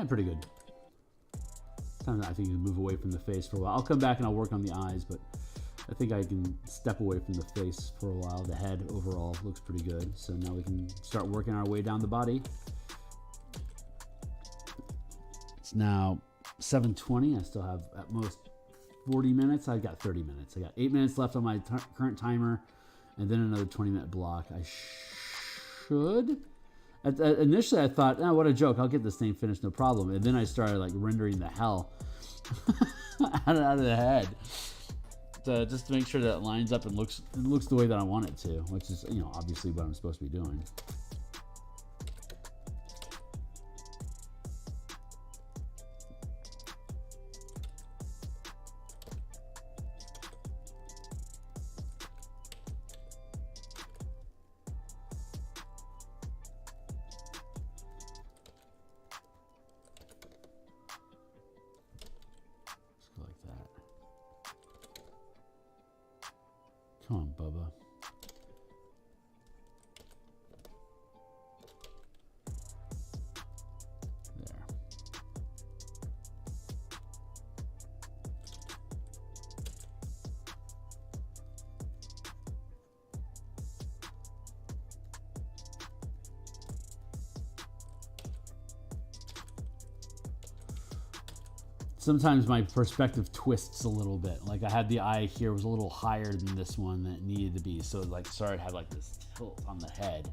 Pretty good. Time I think you can move away from the face for a while. I'll come back and I'll work on the eyes, but I think I can step away from the face for a while. The head overall looks pretty good. So now we can start working our way down the body. It's now 7:20. I still have at most 40 minutes. I've got 30 minutes. I got 8 minutes left on my current timer, and then another 20-minute block. I should. Initially, I thought, oh, what a joke. I'll get this thing finished, no problem. And then I started like rendering the hell out of the head, just to make sure that it lines up and looks the way that I want it to, which is, you know, obviously what I'm supposed to be doing. Come on, Bubba. There. Sometimes my perspective twists a little bit. Like I had the eye here was a little higher than this one than it needed to be. So like, sorry, I had like this tilt on the head.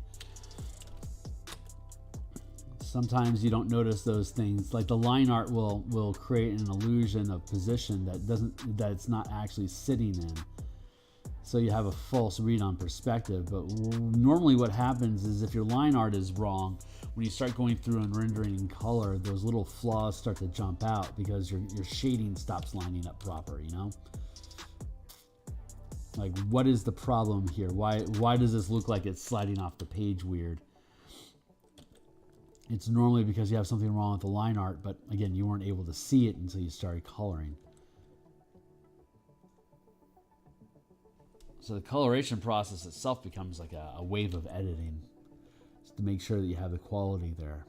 Sometimes you don't notice those things. Like the line art will create an illusion of position that it's not actually sitting in. So you have a false read on perspective. But normally what happens is if your line art is wrong, when you start going through and rendering in color, those little flaws start to jump out because your shading stops lining up proper, you know? Like, what is the problem here? Why does this look like it's sliding off the page weird? It's normally because you have something wrong with the line art, but again, you weren't able to see it until you started coloring. So the coloration process itself becomes like a wave of editing, just to make sure that you have the quality there.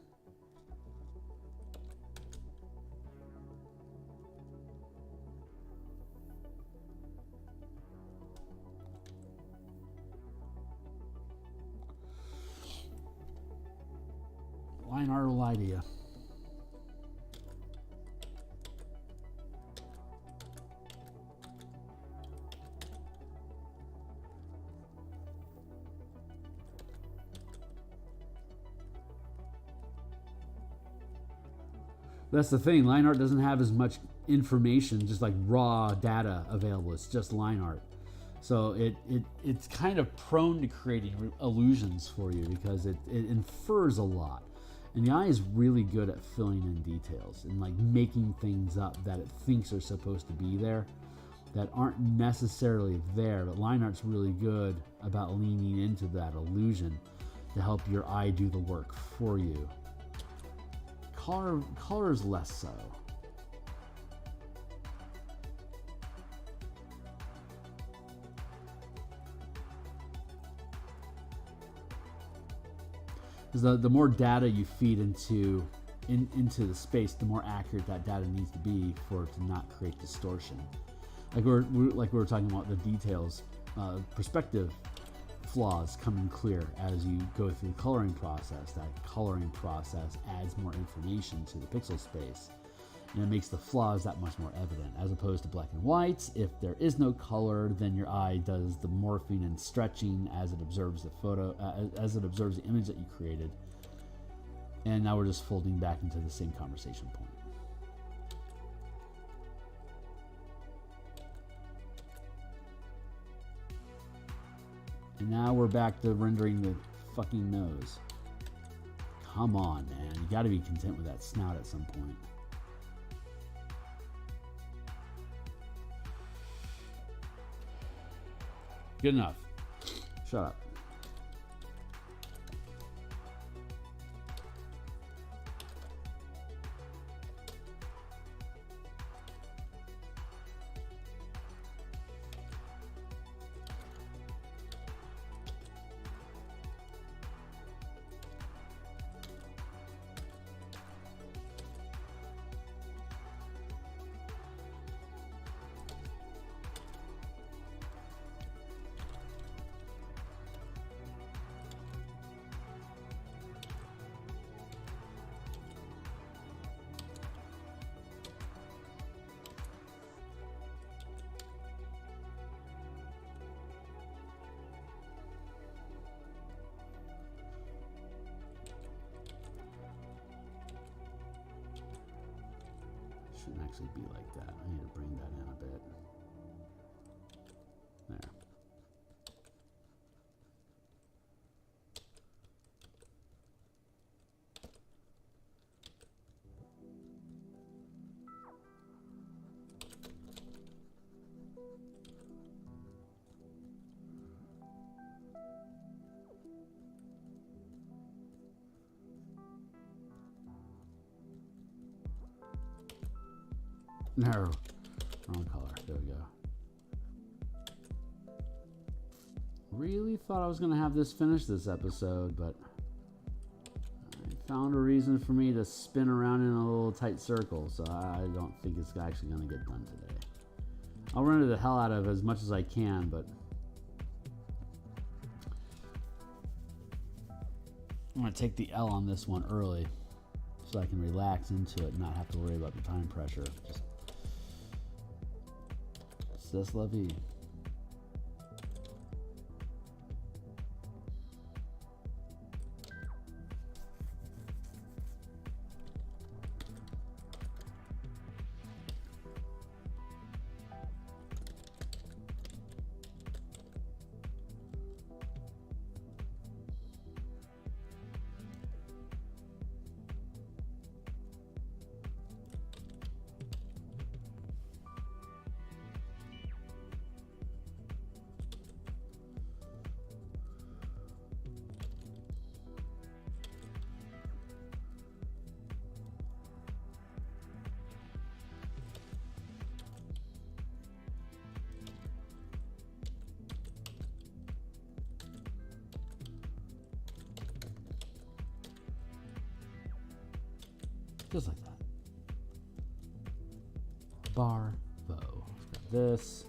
Line art will lie to you. That's the thing. Line art doesn't have as much information, just like raw data available. It's just line art. So it's kind of prone to creating illusions for you because it infers a lot. And the eye is really good at filling in details and like making things up that it thinks are supposed to be there that aren't necessarily there. But line art's really good about leaning into that illusion to help your eye do the work for you. Color is less so. The more data you feed into the space, the more accurate that data needs to be for it to not create distortion. Like we were talking about the details, perspective flaws coming clear as you go through the coloring process. That coloring process adds more information to the pixel space, and it makes the flaws that much more evident, as opposed to black and whites. If there is no color, then your eye does the morphing and stretching as it observes the photo, as it observes the image that you created. And now we're just folding back into the same conversation point. And now we're back to rendering the fucking nose. Come on, man. You gotta be content with that snout at some point. Good enough. Shut up. Shouldn't actually be like that. I need to bring that in a bit. There. No, wrong color. There we go. Really thought I was going to have this finished this episode, but I found a reason for me to spin around in a little tight circle, so I don't think it's actually going to get done today. I'll render the hell out of it as much as I can, but I'm going to take the L on this one early so I can relax into it and not have to worry about the time pressure. Just c'est la vie. Just like that. Bar, bow. Let's grab this.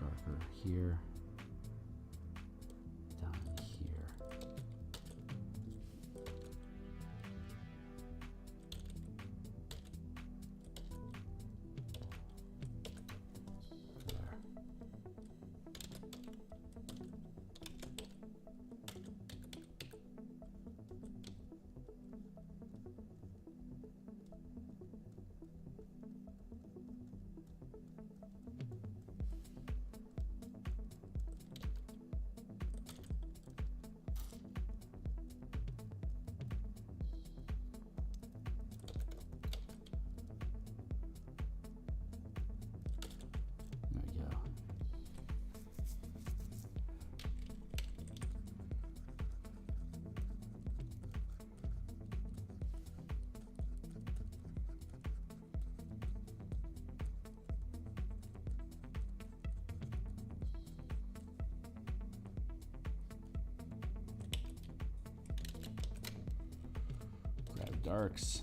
Darker here. Down here. There. There we go. Grab darks.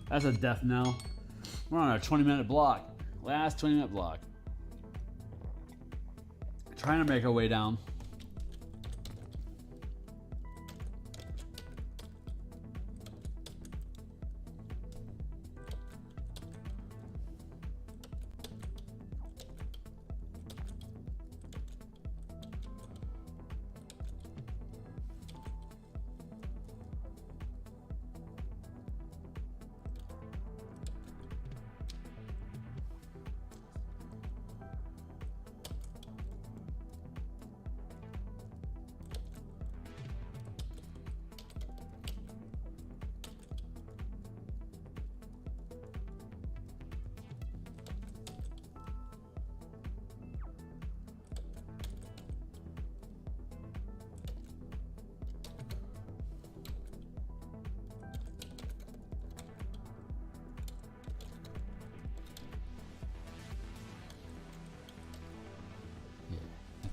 That's a death knell. We're on a 20-minute block. Last 20-minute block. Trying to make our way down.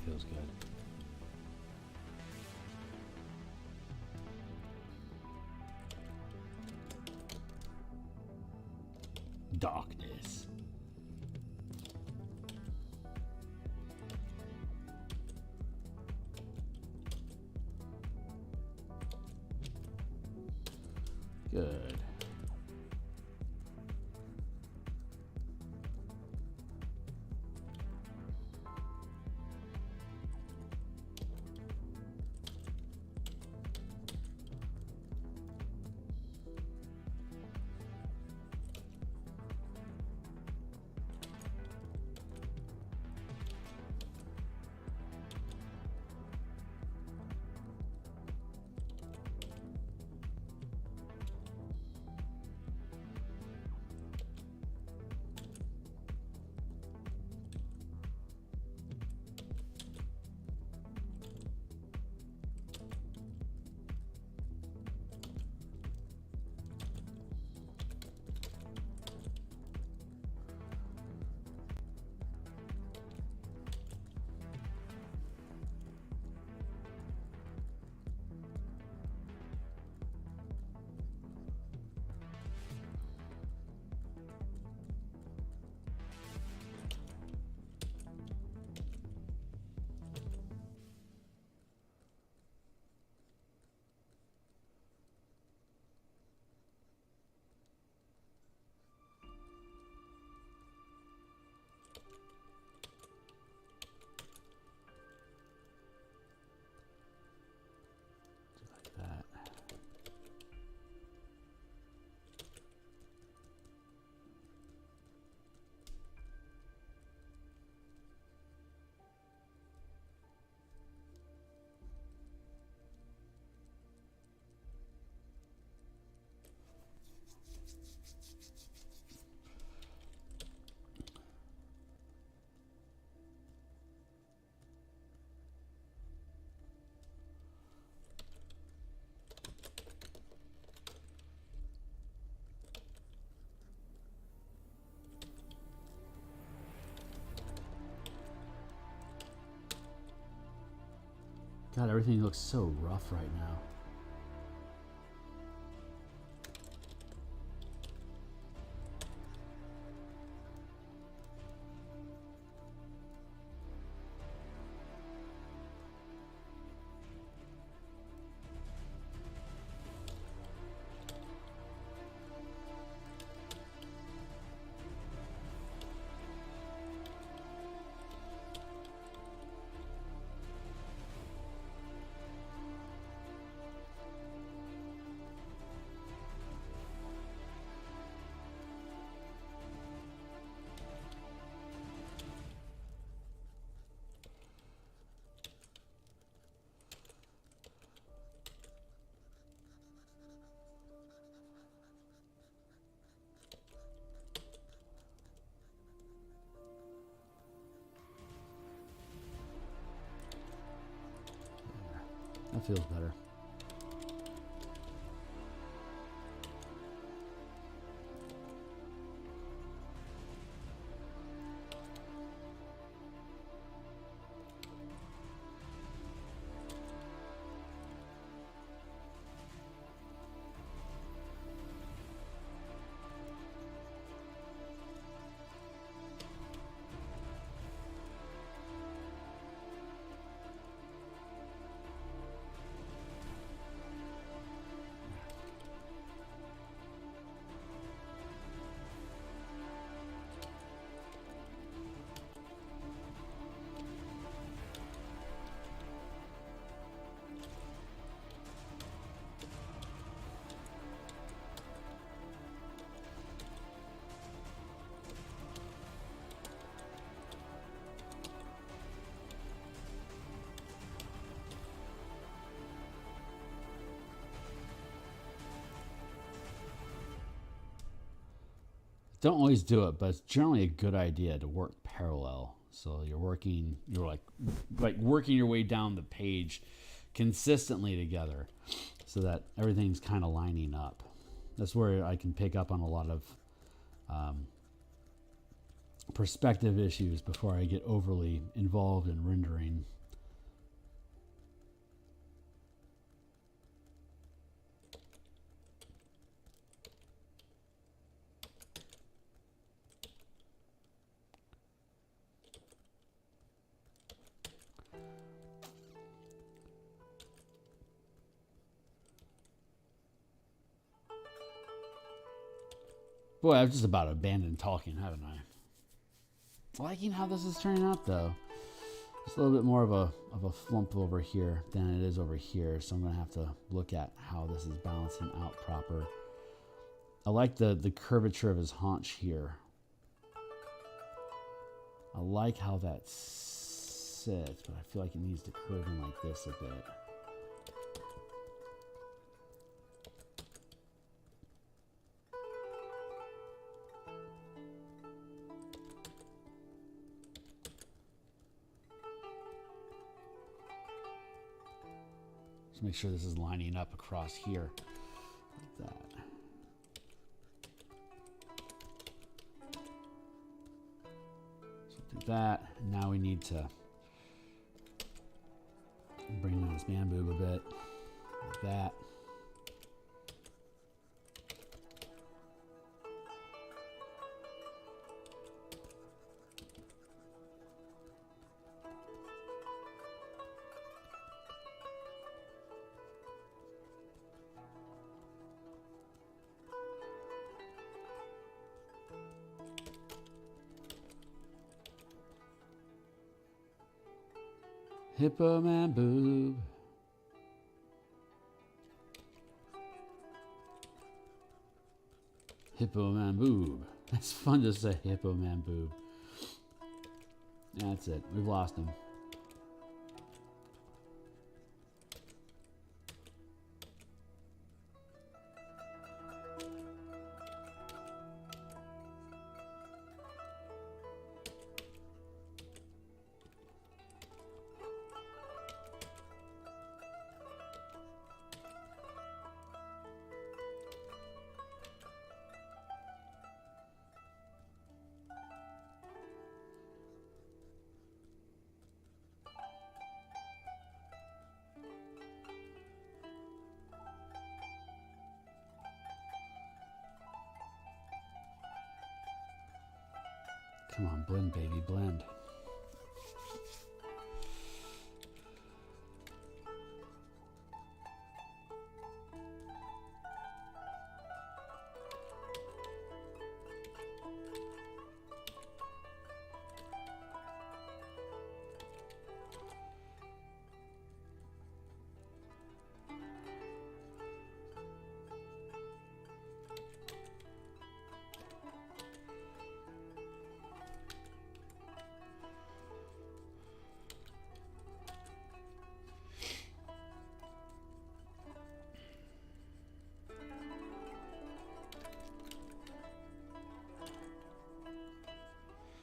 Feels good. Darkness. Good. God, everything looks so rough right now. That feels better. Don't always do it, but it's generally a good idea to work parallel. So you're like working your way down the page consistently together so that everything's kind of lining up. That's where I can pick up on a lot of perspective issues before I get overly involved in rendering. Boy, I've just about abandoned talking, haven't I? Liking how this is turning out, though. Just a little bit more of a flump over here than it is over here, so I'm going to have to look at how this is balancing out proper. I like the curvature of his haunch here. I like how that sits, but I feel like it needs to curve in like this a bit. Make sure this is lining up across here like that. So do that. Now we need to bring down this man boob a bit like that. Hippo man boob. Hippo man boob. It's fun to say hippo man boob. That's it. We've lost him. Come on, blend, baby, blend.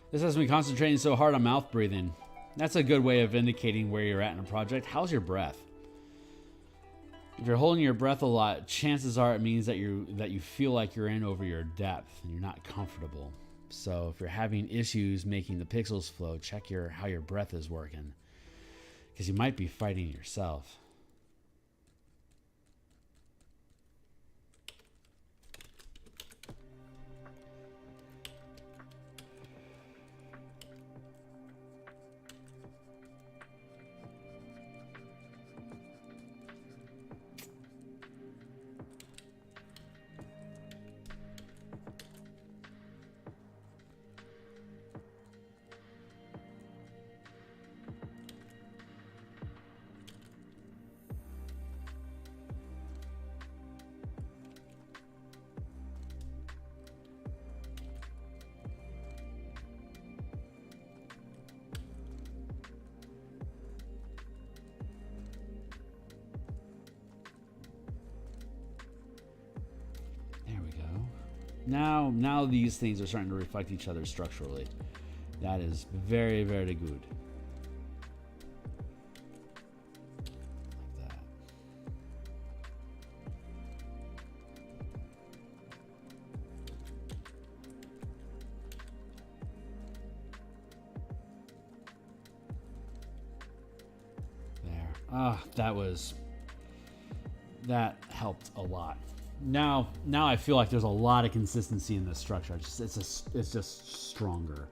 This has me concentrating so hard on mouth breathing. That's a good way of indicating where you're at in a project. How's your breath? If you're holding your breath a lot, chances are it means that you feel like you're in over your depth and you're not comfortable. So if you're having issues making the pixels flow, check how your breath is working, because you might be fighting yourself. Now these things are starting to reflect each other structurally. That is very, very good. Like that. There. That helped a lot. Now I feel like there's a lot of consistency in this structure. It's just stronger.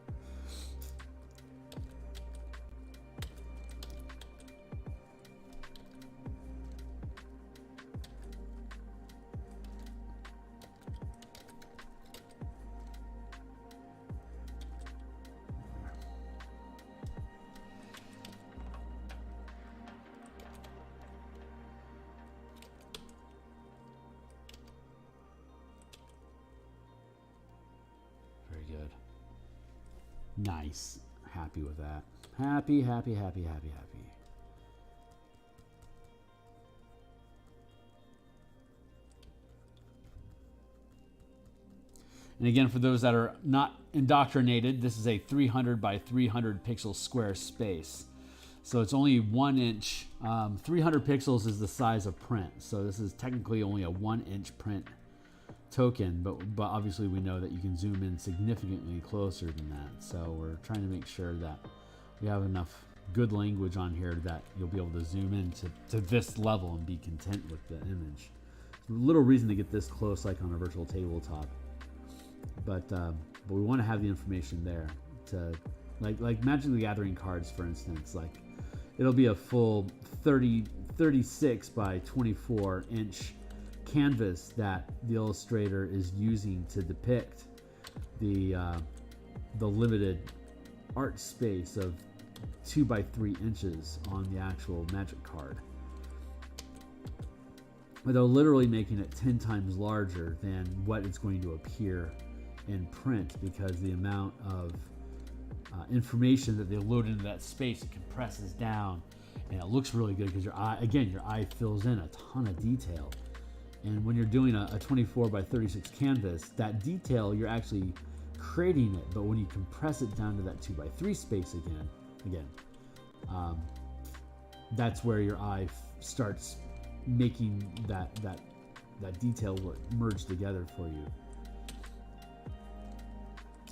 Nice. Happy with that. Happy. And again, for those that are not indoctrinated, this is a 300 by 300 pixel square space. So it's only 1 inch. 300 pixels is the size of print. So this is technically only a 1 inch print token, but obviously we know that you can zoom in significantly closer than that. So we're trying to make sure that we have enough good language on here that you'll be able to zoom in to this level and be content with the image. There's little reason to get this close like on a virtual tabletop, but we want to have the information there to like Magic the Gathering cards, for instance. Like it'll be a full 36 by 24 inch canvas that the illustrator is using to depict the limited art space of 2 by 3 inches on the actual Magic card. But they're literally making it 10 times larger than what it's going to appear in print, because the amount of information that they load into that space, it compresses down, and it looks really good because your eye fills in a ton of detail. And when you're doing a 24 by 36 canvas, that detail, you're actually creating it. But when you compress it down to that 2 by 3 space again, that's where your eye starts making that detail merge together for you.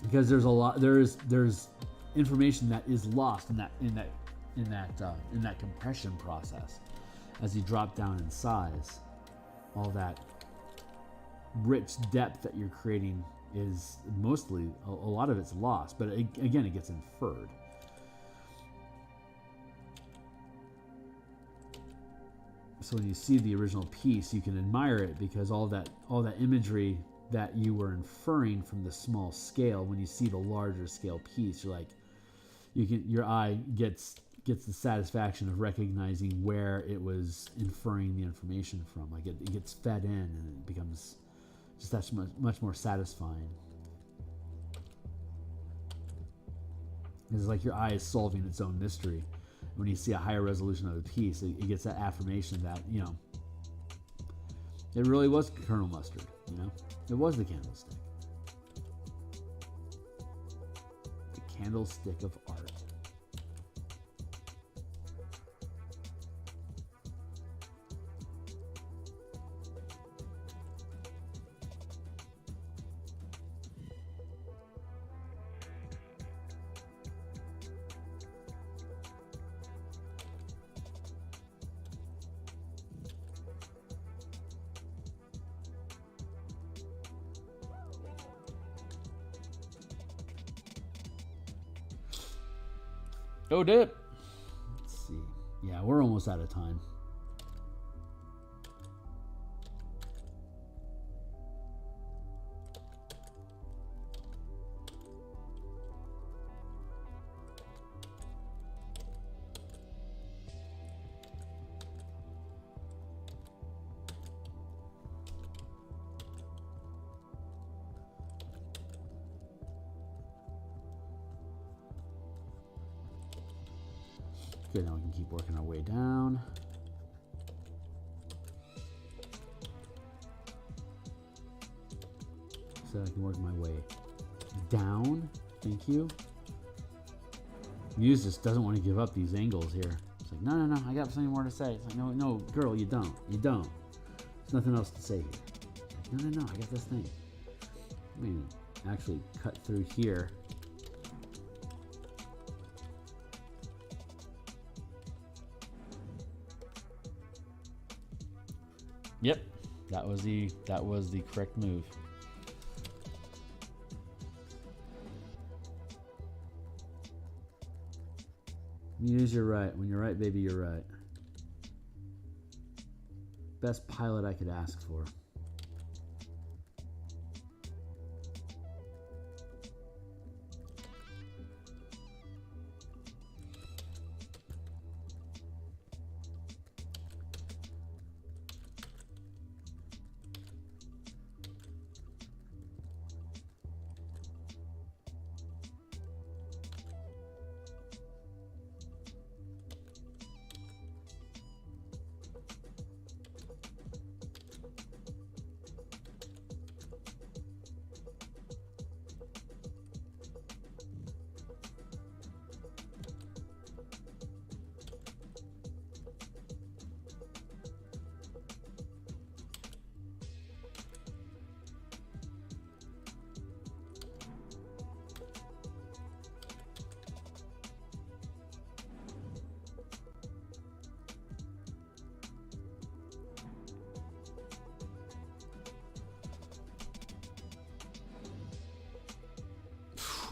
Because there's information that is lost in that compression process as you drop down in size. All that rich depth that you're creating is mostly, a lot of it's lost, but again, it gets inferred. So when you see the original piece, you can admire it because all that imagery that you were inferring from the small scale, when you see the larger scale piece, you're like, your eye gets the satisfaction of recognizing where it was inferring the information from. Like it gets fed in, and it becomes just that much more satisfying. It's like your eye is solving its own mystery. When you see a higher resolution of the piece, it gets that affirmation that, you know, it really was Colonel Mustard, you know? It was the candlestick. The candlestick of art. Go dip. Let's see. Yeah, we're almost out of time. Good, now we can keep working our way down. So I can work my way down. Thank you. Muse just doesn't want to give up these angles here. It's like, no, I got something more to say. It's like, no, girl, you don't. There's nothing else to say here. Like, no, I got this thing. I mean, actually cut through here. Yep, that was the correct move. Muse, you're right. When you're right, baby, you're right. Best pilot I could ask for.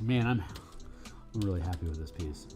Man, I'm really happy with this piece.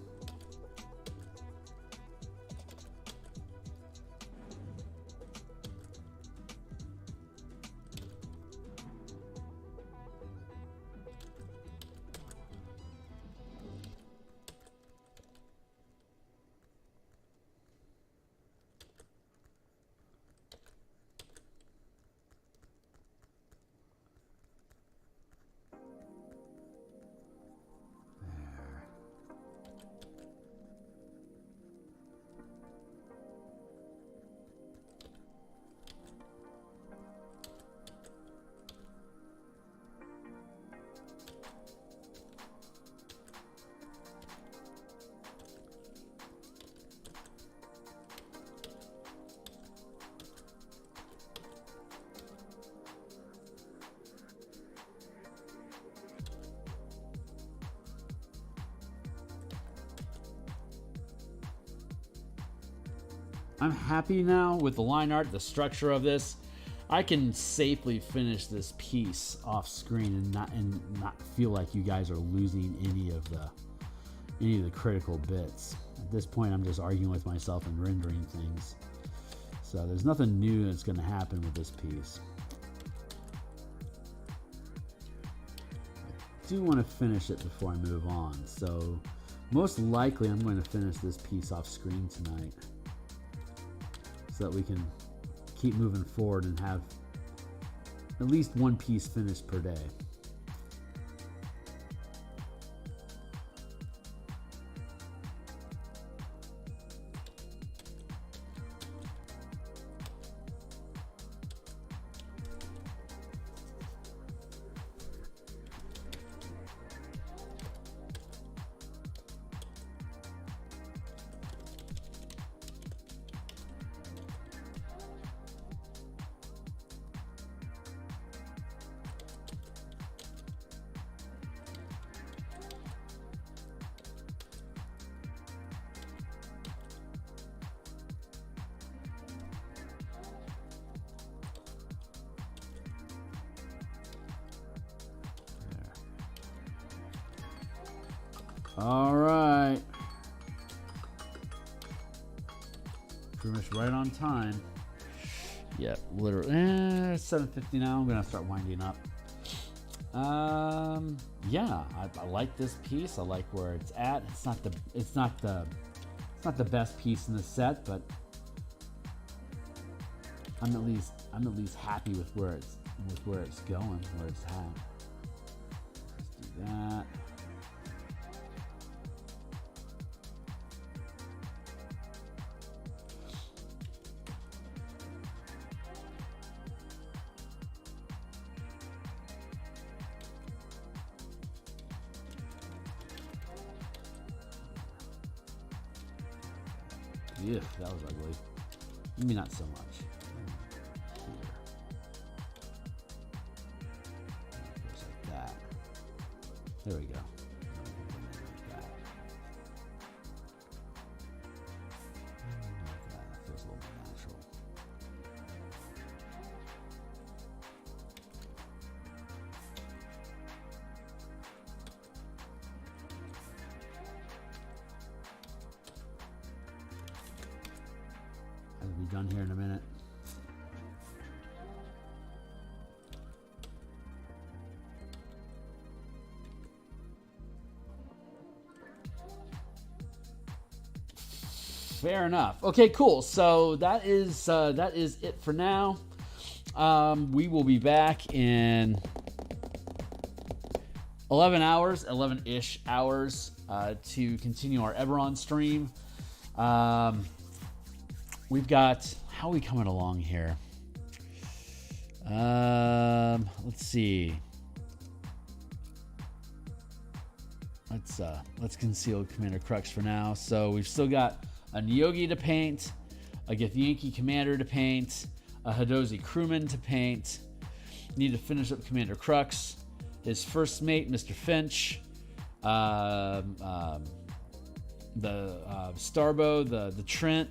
I'm happy now with the line art, the structure of this. I can safely finish this piece off screen and not feel like you guys are losing any of the critical bits. At this point, I'm just arguing with myself and rendering things. So there's nothing new that's going to happen with this piece. I do want to finish it before I move on. So most likely I'm going to finish this piece off screen tonight so that we can keep moving forward and have at least one piece finished per day. All right. Pretty much right on time. Yep, literally. 7:50 now. I'm gonna start winding up. Yeah, I like this piece. I like where it's at. It's not the best piece in the set, but I'm at least happy with where it's going, where it's at. Let's do that. Yeah, that was ugly. Maybe not so much. Here. Goes like that. There we go. Like that. That feels a little more natural. I'll be done here in a minute. Fair enough. Okay, cool. So that is it for now. We will be back in 11 hours, 11-ish hours, to continue our Eberron stream. We've got, how are we coming along here? Let's see. Let's conceal Commander Crux for now. So we've still got a Nyogi to paint, a Githyanki Commander to paint, a Hadozi Crewman to paint. Need to finish up Commander Crux, his first mate, Mr. Finch, the Starbow, the Trent,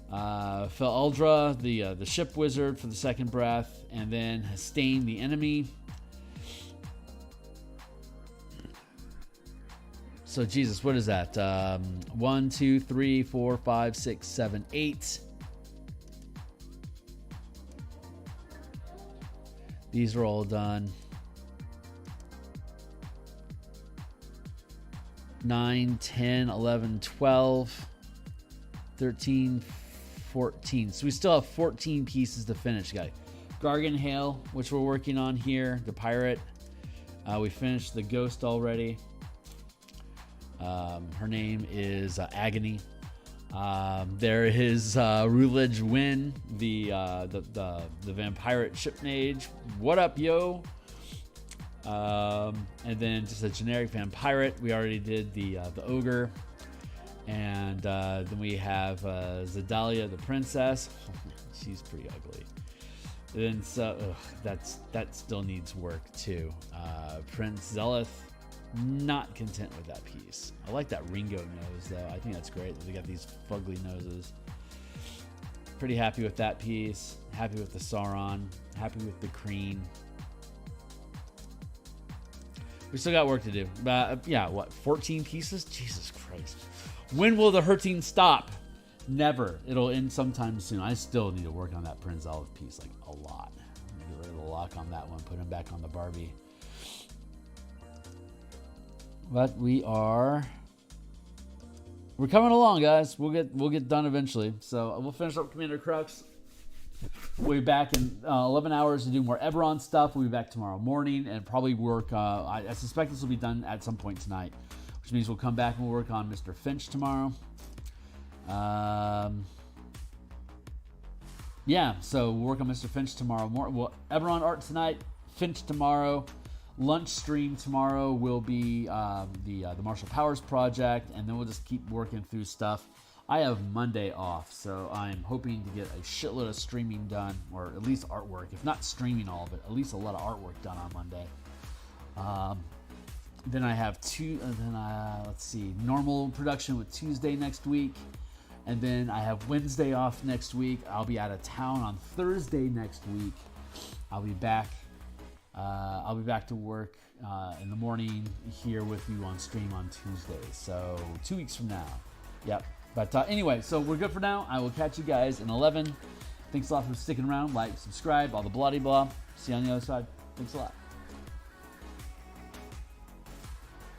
Fel Uldra, the Ship Wizard for the second breath, and then Hastain the enemy. So Jesus, what is that? 1, 2, 3, 4, 5, 6, 7, 8. These are all done. 9, 10, 11, 12, 13, 14. So we still have 14 pieces to finish, guys. Garganhael, which we're working on here, the pirate. We finished the ghost already. Her name is Agony. There is Rulage Win, the vampire ship mage. What up, yo? And then just a generic vampire. We already did the ogre, and then we have Zedalia the princess. She's pretty ugly. And then so that still needs work too. Prince Zeleth. Not content with that piece. I like that Ringo nose though. I think that's great. They got these fugly noses. Pretty happy with that piece. Happy with the Sauron. Happy with the Kreen. We still got work to do. Yeah, what, 14 pieces? Jesus Christ. When will the hurting stop? Never. It'll end sometime soon. I still need to work on that Prince Olive piece, like, a lot. Get rid of the lock on that one. Put him back on the Barbie. But we're coming along, guys. We'll get done eventually. So we'll finish up Commander Crux. We'll be back in 11 hours to do more Eberron stuff. We'll be back tomorrow morning and probably work. I suspect this will be done at some point tonight, which means we'll come back and we'll work on Mr. Finch tomorrow. Yeah, so we'll work on Mr. Finch tomorrow. Eberron art tonight, Finch tomorrow. Lunch stream tomorrow will be the Martial Powers project, and then we'll just keep working through stuff. I have Monday off, so I'm hoping to get a shitload of streaming done, or at least artwork. If not streaming all of it, at least a lot of artwork done on Monday. Then I have let's see, normal production with Tuesday next week. And then I have Wednesday off next week. I'll be out of town on Thursday next week. I'll be back to work in the morning here with you on stream on Tuesday. So 2 weeks from now. Yep. But anyway, so we're good for now. I will catch you guys in 11. Thanks a lot for sticking around. Like, subscribe, all the blah-de-blah. See you on the other side. Thanks a lot.